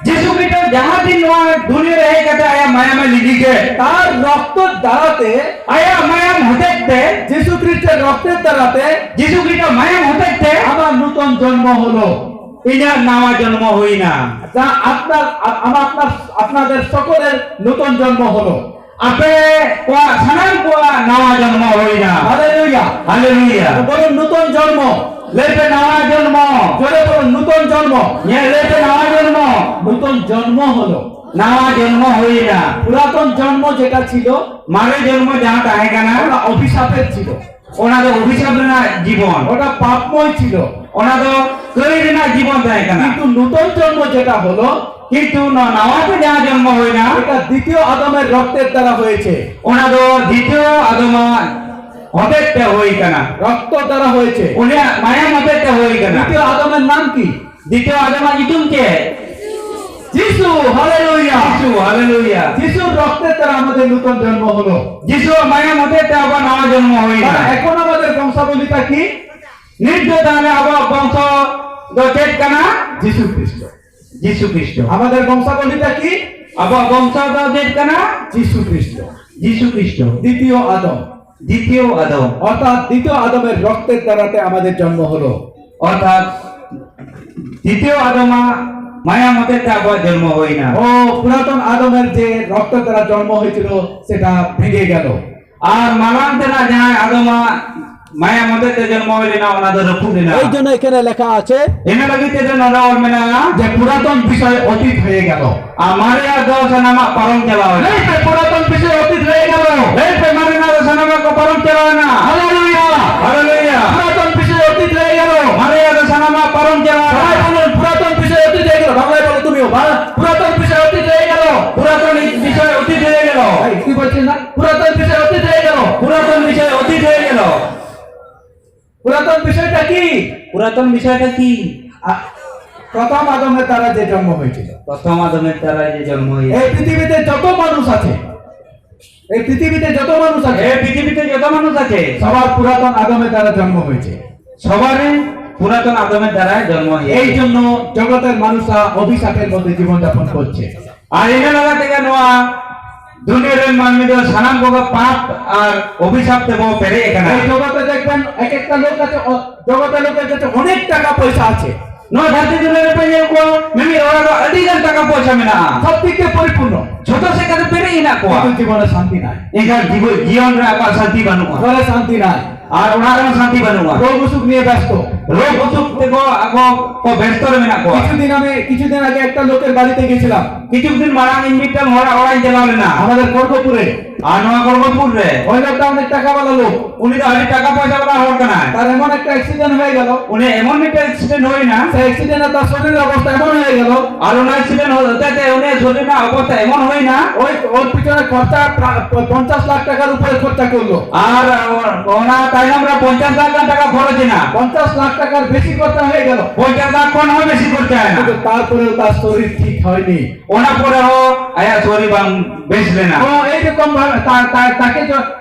যীশু খ্রিস্ট যাহা দিন নোয়া দুনিয়া রহে কাতে আয়া মায়ামে লিলিকে
তার রক্ত দ্বারাতে,
আয়া মায়াম হতেতে
যীশু খ্রিস্টের রক্তের দ্বারাতে
যীশু খ্রিস্ট মায়াম হতেতে
আমার নতুন জন্ম হলো।
ইনার নামা জন্ম হই না
যা আপনাদের সকলের নতুন জন্ম হলো।
আপে কোয়া সানাম কোয়া নামা জন্ম হই না
হালেলুয়া,
হালেলুয়া
বলুন নতুন জন্ম।
লেপে নামা জন্ম
জোরে বলুন নতুন জন্ম।
লেপে নামা জন্ম
নতুন জন্ম হলো।
নামা জন্ম হই না
পুরাতন জন্ম যেটা ছিল
মারে জন্ম যাহা তাহে কানা
ওটা অভিশাপের ছিল,
ওনা তো অভিশাপ না জীবন
ওটা পাপময় ছিল।
ওনা তো কই না জীবন তাহে কানা
কিন্তু নতুন জন্ম যেটা হলো
কিন্তু নামাতে যাহা জন্ম হই না
এটা দ্বিতীয় আদমের রক্তের দ্বারা হয়েছে।
ওনা তো দ্বিতীয় আদমা হতেতে হই কানা
রক্ত দ্বারা হয়েছে।
উনি মায়া হতেতে হই কানা
দ্বিতীয় আদমের নাম কি?
দ্বিতীয় আদমা ইতুম কে
যিশু। হালেলুয়া,
যিশু হালেলুয়া
যিশুর রক্তের দ্বারা আমাদের নতুন জন্ম হলো।
যিশু মায়া হতেতে আবার নামা জন্ম হই না
তাহলে এখন আমাদের বংশাবলীটা কি?
নির্যাতনে আবার বংশ চেত কানা
যিশু খ্রিস্ট।
যিশু খ্রিস্ট
আমাদের বংশাবলীটা কি?
আবার বংশ চেত কানা
যিশু খ্রিস্ট,
যিশু খ্রিস্ট
দ্বিতীয় আদম।
দ্বিতীয় আদম
অর্থাৎ দ্বিতীয় আদমের রক্তের দ্বারাতে আমাদের জন্ম হলো।
অর্থাৎ দ্বিতীয় আদমা মায়া হতেতে আবার জন্ম হই না
ও পুরাতন আদমের যে রক্ত দ্বারা জন্ম হয়েছিল সেটা ভেঙে গেল।
আর মালান্তেরা যাহা আদমা মায়া হতেতে জন্ম হইলে না ওনাদের রপুলি না
এই জন্য এখানে লেখা আছে
এনে লাগিতে যে নরা ওরমে না
যে পুরাতন বিষয় অতীত হয়ে গেল।
আমারে আর দশ নামা পারম চালা হয়
এই যে পুরাতন বিষয় অতীত হয়ে গেল।
এই পেমারে না দশ নামা পারম চালা হয় না
হালেলুয়া,
হালেলুয়া
পুরাতন বিষয় অতীত হয়ে গেল।
মারে আর দশ নামা পারম চালা হয়
সবাই
না
বলুন পুরাতন বিষয় অতীত হয়ে গেল। বাংলায় বলো তুমিও, পুরাতন বিষয় অতীত হয়ে গেল।
পুরাতন বিষয় অতীত হয়ে গেল
এই, কি বলছেন না? পুরাতন বিষয় অতীত হয়ে গেল।
পুরাতন বিষয় অতীত হয়ে গেল
পুরাতন বিষয়টা কি?
পুরাতন বিষয়টা কি
প্রথম আদমের দ্বারা যে জন্ম হয়েছিল।
প্রথম আদমের দ্বারা যে জন্ম হয়েছে
এই পৃথিবীতে যত মানুষ আছে, এই পৃথিবীতে যত মানুষ আছে
এই পৃথিবীতে যত মানুষ আছে
সবার পুরাতন আদমের দ্বারা জন্ম হয়েছে।
সবারই পুরাতন আদমের দ্বারা জন্ম হয়েছে
এই জন্য জগতের মানুষরা অভিশাপের মধ্যে জীবনযাপন করছে।
আর এনে লাগা থেকে নোয়া দুনিয়ার মানুষদের সানাম বগ পাপ আর অভিশাপ দেব পেরে এখানে
এই জগতে দেখবেন এক একটা লোক আছে, জগতের লোকের কাছে অনেক টাকা পয়সা আছে,
নো ধরতি দুনিয়ার পেয়ে কো মিমি ওরা অধিকার টাকা পয়সা মেনা
সব দিক দিয়ে পরিপূর্ণ,
ছোট সে কাছে পেরে না কো
কিন্তু জীবনে শান্তি নাই।
এখান জীবন রা আবার শান্তি বানু
ঘরে শান্তি নাই,
আর ওনার শান্তি বানু
রোগ অসুখ নিয়ে ব্যস্ত।
রোগ অসুখ থেকে আগো কো ব্যস্ত রবে না কো
কিছুদিন আগে একটা লোকের বাড়িতে গেছিলাম,
কিছুদিন মারা ইনভিটাল হরা ওরাই চালালে না
আমাদের খড়গপুরে।
আর নোয়া করবপুর রে
ওই লোকটা অনেক টাকাওয়ালা লোক,
উনি তো আলি টাকা পয়সা বলা হর কেনা
তার এমন একটা অ্যাক্সিডেন্ট হয়ে গেল,
উনি এমন একটা অ্যাক্সিডেন্ট হই না
সেই অ্যাক্সিডেন্টে তার শরীরের অবস্থা এমন হয়ে গেল,
আর ওনার অ্যাক্সিডেন্ট হতে উনি শরীর না অবস্থা এমন হই না
ওর পিছনে খরচা 50 লাখ টাকার উপরে খরচা করলো।
আর ওনা তাই আমরা 50 লাখ টাকা খরচ না
50 লাখ টাকার বেশি খরচা হয়ে গেল,
50 লাখ কোন হয় বেশি করতে হয় না
কিন্তু তারপরেও তার শরীর ঠিক হয়নি।
ওনা পরে আয়া শরীর বেচলে না
তো এইরকম ভাবে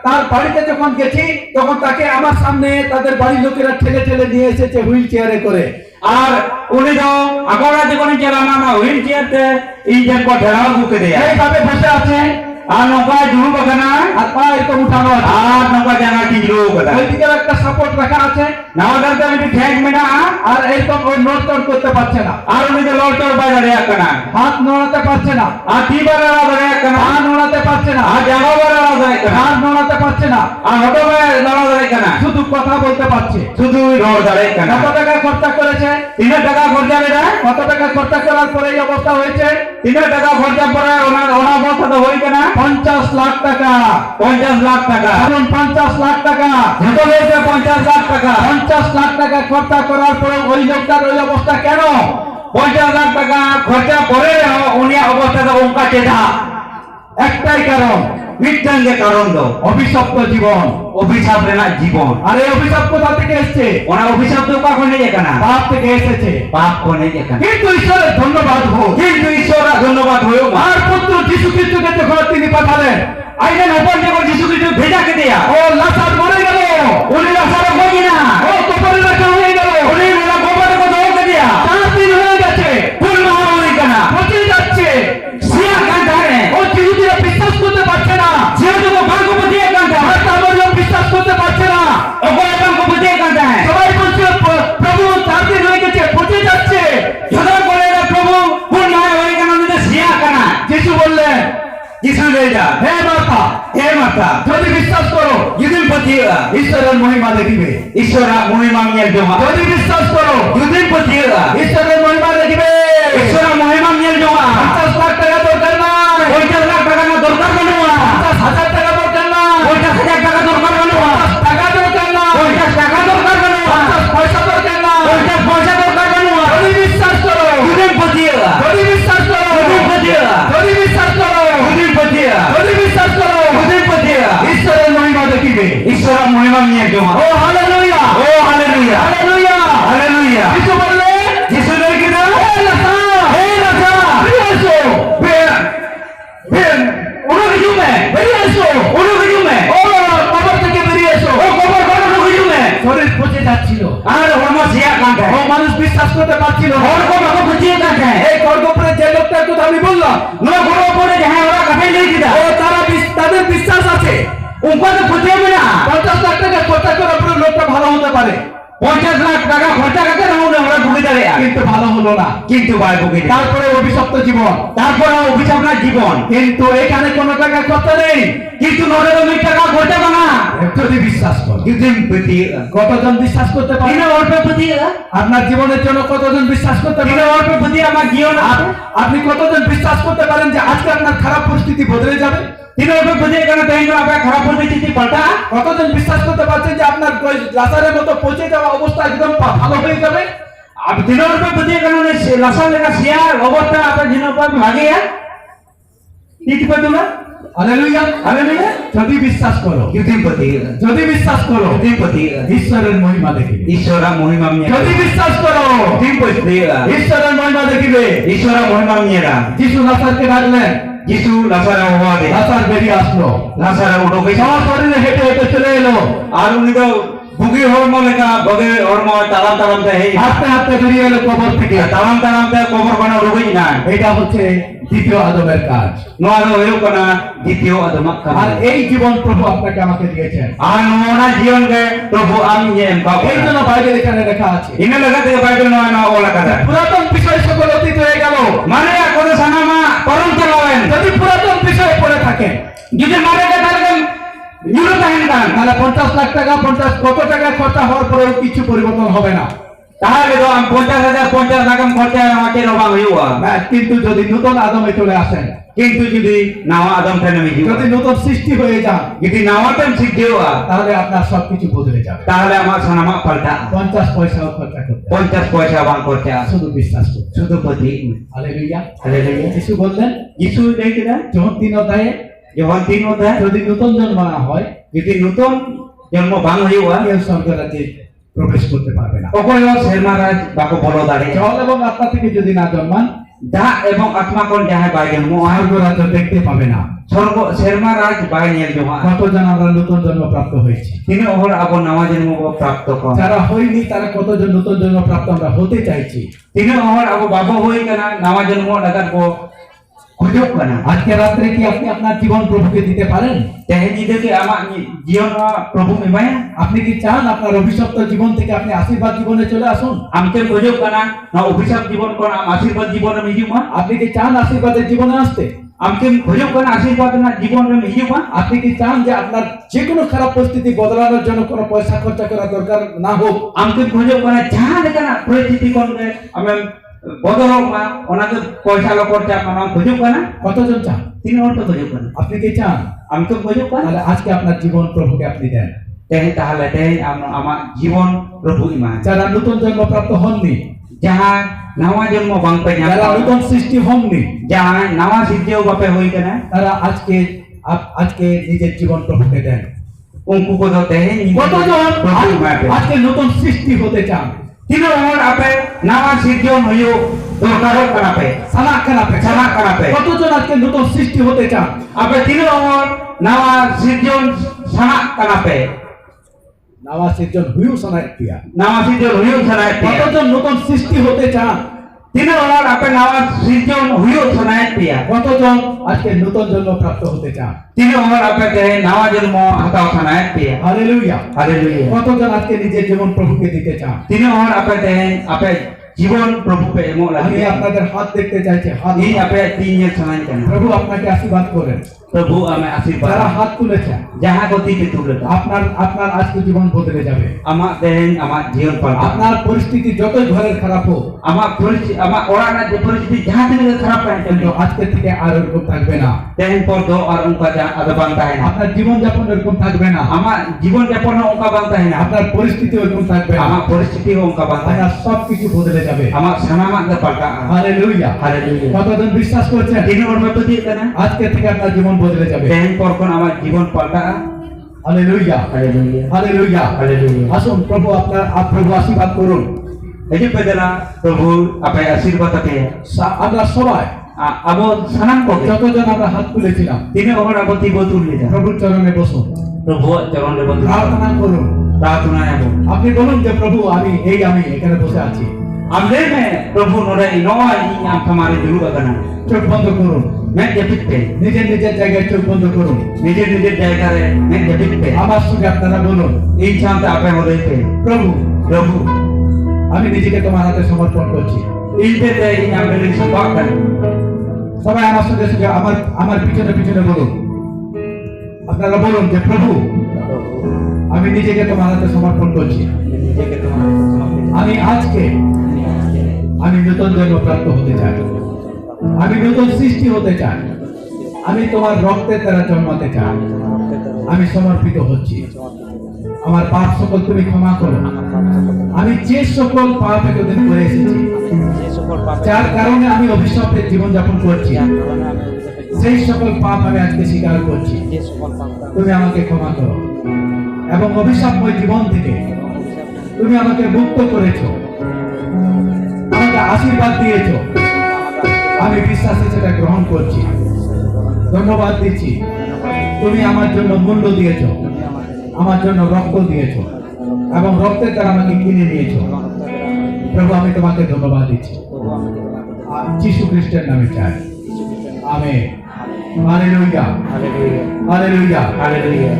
তার বাড়িতে যখন গেছি তখন তাকে আমার সামনে তাদের বাড়ির লোকেরা ঠেলে ঠেলে নিয়ে এসেছে হুইল চেয়ারে করে।
আর উনি তো আগরা যখন চালানা না হুইল চেয়ারতে ইঞ্জিন কো ঠেলাও বুকে দেয়া
এইভাবে বসে আছে
আর নৌকা জুড়ু বাগানা
আর পা এরকম উঠানো আছে
আর নৌকা জানা কি জুড়ু বাগানা
ওইদিকে একটা সাপোর্ট রাখা আছে
নাওদার তো আমি ঠেক মেনা
আর এরকম ওই নড়চড় করতে পারছে না
আর উনি তো লড়চড় বাজারে একখানা
হাত নড়াতে পারছে না
আর তিবারে বাজারে একখানা
পা নড়াতে পারছে না
আর জামা বাজারে বাজারে একখানা
হাত নড়াতে পারছে না
আর হটো বাজারে বাজারে একখানা
শুধু কথা বলতে পারছে
শুধু রোড দাঁড়ে একখানা
কত টাকা খরচা করেছে
3 টাকা খরচা বেটা
কত টাকা খরচা করার পরে এই অবস্থা হয়েছে
3 টাকা খরচা পরে ওনার অবস্থা তো হই কেনা
50 লাখ টাকা
50 লাখ টাকা
এখন 50 লাখ টাকা
যত হয়েছে 50 লাখ টাকা
50 লাখ টাকা খরচা করার পরে ওই লোকটার ওই অবস্থা কেন
50 লাখ টাকা খরচা পরে উনি অবস্থাটা ওঙ্কা চেতা
একটাই কারণ
মিথ্যাঙ্গে কারণ তো
অভিশপ্ত জীবন
অভিশাপ রেনা জীবন
আর এই অভিশাপ কোথা থেকে এসছে
ওনা অভিশাপ তো কখন নেই এখানে
পাপ থেকে এসেছে
পাপ কোনে এখানে
কিন্তু ঈশ্বরের ধন্যবাদ হোক
কিন্তু ঈশ্বর ধন্যবাদ হয়েও
আর পুত্র যিশু খ্রিস্টকে যখন তিনি পাঠালেন
আইলেন ওপর যখন যিশু খ্রিস্ট ভেজাকে দেয়া
ও লাসার মরে গেল
উনি রাস্তার হই না
ও কবরে রাখা হয়ে গেল
উনি ওরা গোবরে কত ওকে দেয়া
4 দিন হয়ে গেছে
ফুল মহামারী কেনা
পচে যাচ্ছে
সিয়া কান্দারে
ও জিহুদিরা বিশ্বাস করতে পারছে না
সিয়া তো ভাগো বুঝিয়ে কান্দা
আর তারপর বিশ্বাস করতে পারছে না
ওকে এখন কো বুঝিয়ে কান্দা
সবাই বলছে প্রভু 4 দিন হয়ে গেছে পচে যাচ্ছে
সদা করে প্রভু ফুল মহামারী কেনা দিতে সিয়া কানা
যিশু বললেন
যিশু লেজা
হে মাতা
হে মাতা
যদি বিশ্বাস করো
যুদিন পতিয়া
ঈশ্বরের মহিমা দেখিবে
ঈশ্বরা মহিমা নিয়ে জমা
যদি বিশ্বাস করো
যুদিন পতিয়া
ঈশ্বরের মহিমা দেখিবে
ঈশ্বরা মহিমা নিয়ে জমা
50 লাখ টাকা দরকার নাই
50 লাখ টাকা না দরকার বানুয়া
50,000 টাকা দরকার নাই
50,000 টাকা দরকার বানুয়া
50 টাকা দরকার নাই
50 টাকা দরকার বানুয়া
50 পয়সা দরকার নাই
50 পয়সা দরকার বানুয়া
যদি বিশ্বাস করো
যুদিন পতিয়া
যদি বিশ্বাস করো
যুদিন পতিয়া
যদি বিশ্বাস করো
যুদিন পতিয়া
যদি বিশ্বাস করো
যুদিন পতিয়া
ঈশ্বরের মহিমা দেখিবে
ঈশ্বরা মহিমা নিয়ে জমা
ও হালেলুয়া
ও হালেলুয়া
হালেলুয়া
হালেলুয়া
যিশু বললেন
যিশু দেখি না
হে লাসা
হে রাজা
বেরিয়ে এসো
বের বের উনো কিছুমে
বেরিয়ে এসো
উনো কিছুমে
ও কবর থেকে বেরিয়ে এসো
ও খবর বড় উনো কিছুমে
শরীর পচে যাচ্ছিল
আর হরম সিয়া কাঁদে
ও মানুষ বিশ্বাস করতে পারছিল না।
और को बाबू बुझिए काटे
এই খড়গপুরে যে লোকটার কথা আমি বললাম
नो गुरु बोले जहां ओरा काटे नहीं किदा
ও তাদের বিশ্বাস আছে
उनको तो बुझे में ना
50 লাখ টাকা খরচা করার পরে লোকটা ভালো হতে পারে
50 লাখ টাকা খরচা করতে না ওরা ওরা ভুগে যাবে
কিন্তু ভালো হলো না
কিন্তু ভাই ভুগে
তারপরে অভিশপ্ত জীবন
তারপর অভিশাপ না জীবন
কিন্তু এখানে কোনো টাকা খরচা নেই
কিন্তু নরে তো টাকা খরচা না
যদি বিশ্বাস করো
যুদিন প্রতি
কতজন বিশ্বাস করতে পারে
তিন অল্প প্রতি
আপনার জীবনের জন্য কতজন বিশ্বাস করতে
তিন
পারে
অল্প প্রতি আমার জীবন
আপনি কতজন বিশ্বাস করতে পারেন যে আজকে আপনার খারাপ পরিস্থিতি বদলে যাবে
তিন অল্প প্রতি কেন তাই না আপনার খারাপ পরিস্থিতি পাল্টা
কতজন বিশ্বাস করতে পারছেন যে আপনার লাসারের মতো পচে যাওয়া অবস্থা একদম ভালো হয়ে যাবে
अब दिनों पे बुझे करने लसा लेगा सियार अवस्था आपने दिनों पर भागे यार ठीक पे तुम्हें
হালেলুয়া
हालेलुया
যদি বিশ্বাস করো
युद्धि पति
যদি বিশ্বাস করো
युद्धि पति
ঈশ্বরের মহিমা দেখিবে
ईश्वरा महिमा में
যদি বিশ্বাস করো
युद्धि पति
ঈশ্বরের মহিমা দেখিবে
ईश्वरा महिमा में रा
যিশু লাসারকে ডাকলেন
यीशु लासारा हुआ दे
লাসার বেরিয়ে আসলো
लासारा उठो गई
শরীরে হেঁটে হেঁটে চলে এলো
और उन्हीं तो बुगी हॉर्मो लेका बगे हॉर्मो तालाम तालाम से है
হাঁটতে হাঁটতে বেরিয়ে এলো কবর থেকে
तालाम तालाम से कोबर बना रुकी ना
এটা হচ্ছে দ্বিতীয় আদমের কাজ
नो आदो हेउ कना द्वितीय आदमक
আর
का
এই জীবন প্রভু আপনাকে আমাকে দিয়েছেন
आ नोना जीवन के प्रभु आम ये का
এই জন্য বাইবেল এখানে লেখা আছে
इन्हें लगा थे बाइबल नो ना ओला का
পুরাতন বিষয় সকল অতীত হয়ে গেল
माने या कोन सनामा परम चलावेन
যদি পুরাতন বিষয় পড়ে থাকেন
যদি मारे का तारगम जुलो ताहेन कान
তাহলে 50 লাখ টাকা 50 কত টাকা খরচা হওয়ার পরেও কিছু পরিবর্তন হবে না
তাহলে তো আম 50,000 টাকা খরচা আমাকে রবা হইবা
কিন্তু যদি নতুন আদমে চলে আসেন
কিন্তু যদি নাওয়া আদম থেকে নেমে
যদি নতুন সৃষ্টি হয়ে যান
যদি নাওয়াতেন শিখিওয়া
তাহলে আপনার সবকিছু বদলে যাবে
তাহলে আমার সনামা পাল্টা
50 পয়সাও খরচা করতে হবে
50 পয়সা বান করতে
শুধু বিশ্বাস করতে
শুধু প্রতি
হালেলুয়া
হালেলুয়া
যিশু বললেন
যিশু দেখিরা
যখন 3 অধ্যায়ে
যখন 3 অধ্যায়
যদি নতুন জন্ম না হয়
যদি নতুন জন্ম বাং হইবা
কেউ স্বর্গরাজ্যে প্রবেশ করতে পারবে না
অকয় সেরমারাজ বাকো বলো দাঁড়ে
জল এবং আত্মা থেকে যদি না জন্মান
দাগ এবং আত্মা কোন যাহাই বাই জন্মোয়া
স্বর্গ রাজ্য দেখতে পাবে না।
স্বর্গ সেরমা রাজ বাই নিয়েল জমা
কতজন আমরা নতুন জন্ম প্রাপ্ত হয়েছি?
তিনি ওহর আবো নামা জন্ম প্রাপ্ত কর
যারা হয়নি তারা কতজন নতুন জন্ম প্রাপ্ত আমরা হতে চাইছি?
তিনি ওহর আবো বাবু হই কানা নামা জন্ম লাগাত বো খুঁজুক কানা
আজকে রাত্রে কি আপনি আপনার জীবন প্রভুকে দিতে পারেন?
তেহে নিদেকে আমা জীবন প্রভু মেমায়া
আপনি কি চান আপনার অভিশপ্ত জীবন থেকে আপনি আশীর্বাদ জীবনে চলে আসুন?
আমকে খুঁজুক কানা না অভিশাপ জীবন কোন আম আশীর্বাদ জীবন মিজুমা
আপনি কি চান আশীর্বাদের জীবনে আসতে?
আমকে খুঁজুক কানা আশীর্বাদ না জীবন মিজুমা
আপনি কি চান যে আপনার যে কোনো খারাপ পরিস্থিতি বদলানোর জন্য কোনো পয়সা খরচা করা দরকার না হোক?
আমকে খুঁজুক কানা যাহা লেকানা পরিস্থিতি কোন আমি বদল হোক না ওনাকে পয়সা লো খরচা কানা খুঁজুক কানা
কতজন চান?
তিনি অর্থ খুঁজুক কানা
আপনি কি চান?
আমকে খুঁজুক কানা
তাহলে আজকে আপনার জীবন প্রভুকে আপনি দেন।
তেহে তাহলে তেহে আমার জীবন প্রভু ইমান
যারা নতুন জন্ম প্রাপ্ত হননি,
যাহা নাওয়া জন্ম বাং পে
যারা
যারা
নতুন সৃষ্টি হননি,
যাহা নাওয়া সিদ্ধিও বাপে হই কানা
তারা আজকে নিজের জীবন প্রভুকে দেন।
উনকু কো দতে হে
কতজন
প্রভু ইমান
আজকে নতুন সৃষ্টি হতে চান?
তিনো ওর আপে নাওয়া সিদ্ধিও হইও দরকার কানা পে
সালাক কানাপে
সালাক কানাপে।
কতজন আজকে নতুন সৃষ্টি হতে চান?
আপে তিনো ওর নাওয়া সিদ্ধিও সানা কানা পে
নাওয়া সিজন হুইউ সানায় পিয়া।
নাওয়া সিদ্ধিও হইও সানায় পিয়া
কতজন নতুন সৃষ্টি হতে চান?
তিনো ওর আপে নাওয়া সিদ্ধিও হইও সানায় পিয়া
কতজন আজকে নতুন জন্ম প্রাপ্ত হতে চান?
তিনো ওর আপে তেহে নাওয়া জন্ম হাতাও সানায় পিয়া
হালেলুয়া।
হালেলুয়া
কতজন আজকে নিজের জীবন প্রভুকে দিতে চান?
তিনো ওর আপে তেহে আপে জীবন প্রভু পে এমো
আমি
লাগে
আপনাদের হাত দেখতে চাইছি। হাত
এই আপে তিন এর সানায় কানা
প্রভু আপনাকে আশীর্বাদ করেন।
প্রভু আমি আশীর্বাদ
যারা হাত তুলেছেন
যাহা গতি কে তুলে
আপনার আজকে জীবন বদলে যাবে।
আমার দেহেন আমার জীবন পাল্টা
আপনার পরিস্থিতি যতই ঘরের খারাপ হোক,
আমার পরিস্থিতি আমার ওরানা যে পরিস্থিতি যাহা থেকে খারাপ হয়
কিন্তু আজকে থেকে আর এরকম থাকবে না।
দেহেন পর দো আর উনকা যা আদা বানতা হয় না
আপনার জীবন যাপন এরকম থাকবে না।
আমার জীবন যাপন উনকা বানতা হয় না
আপনার পরিস্থিতি এরকম থাকবে না।
আমার পরিস্থিতি উনকা বানতা হয়
আপনার সবকিছু বদলে যাবে।
আমার সানামা কে পাল্টা
হালেলুয়া।
হালেলুয়া
কতজন বিশ্বাস করছেন
দিন ওর মতো দিয়ে কেন
আজকে থেকে আপনার জীবন বদলে যাবে?
দেহেন পর কোন আমার জীবন পাল্টা
হালেলুয়া।
Hallelujah
hallelujah.
হালেলুয়া
আসুন প্রভু প্রভু আশীর্বাদ করুন।
এই যে পেদলা প্রভু আপে আশীর্বাদ আপে
আমরা সবাই
আবো সানাম কো
যতজন আমরা হাত তুলেছিলাম
তিনি ওর আবতি বতুল লিদা
প্রভুর চরণে বসুন,
প্রভু চরণ রে বতুল
প্রার্থনা করুন।
প্রার্থনা আবো
আপনি বলুন যে প্রভু আমি এখানে বসে আছি।
আমরে মে প্রভু নোরে নোয়া ই আম তোমারে জুরু বাগানা
চোখ বন্ধ করুন।
मैं जपित पे
নিজের জায়গায় চোখ বন্ধ করুন।
निजे निजे जायगा रे मैं जपित पे
আমার সঙ্গে আপনারা বলুন,
এই চাঁদ আপে হলে पे
প্রভু
प्रभु
আমি নিজেকে তোমার হাতে সমর্পণ করছি।
इन पे ते इन আমরে সবাক कर
সবাই আমার সঙ্গে সঙ্গে আমার পিছনে বলুন। আপনারা বলুন যে প্রভু আমি নিজেকে তোমার হাতে সমর্পণ করছি।
निजे के तुम्हारे
আমি আজকে নতুন জন্ম প্রাপ্ত হতে চাই। আমি নতুন সৃষ্টি হতে চাই। আমি তোমার রক্তের দ্বারা জন্মাতে চাই। আমি সমর্পিত হচ্ছি। আমার পাপ সকল তুমি ক্ষমা করো। আমি যে সকল পাপ এতদিন করে এসেছি, যার কারণে আমি অভিশপ্তের জীবনযাপন করছি, সেই সকল পাপ আমি আজকে স্বীকার করছি। তুমি আমাকে ক্ষমা করো এবং অভিশাপময় জীবন থেকে তুমি আমাকে মুক্ত করেছো, আমাকে আশীর্বাদ দিয়েছো। আমি বিশ্বাসে সেটা গ্রহণ করছি। ধন্যবাদ দিচ্ছি। তুমি আমার জন্য মূল্য দিয়েছো, আমার জন্য রক্ত দিয়েছো এবং রক্তের দ্বারা আমাকে কিনে নিয়েছো। প্রভু আমি তোমাকে ধন্যবাদ দিচ্ছি। যিশু খ্রিস্টের নামে চাই, amen. Hallelujah.
Hallelujah
hallelujah.
Hallelujah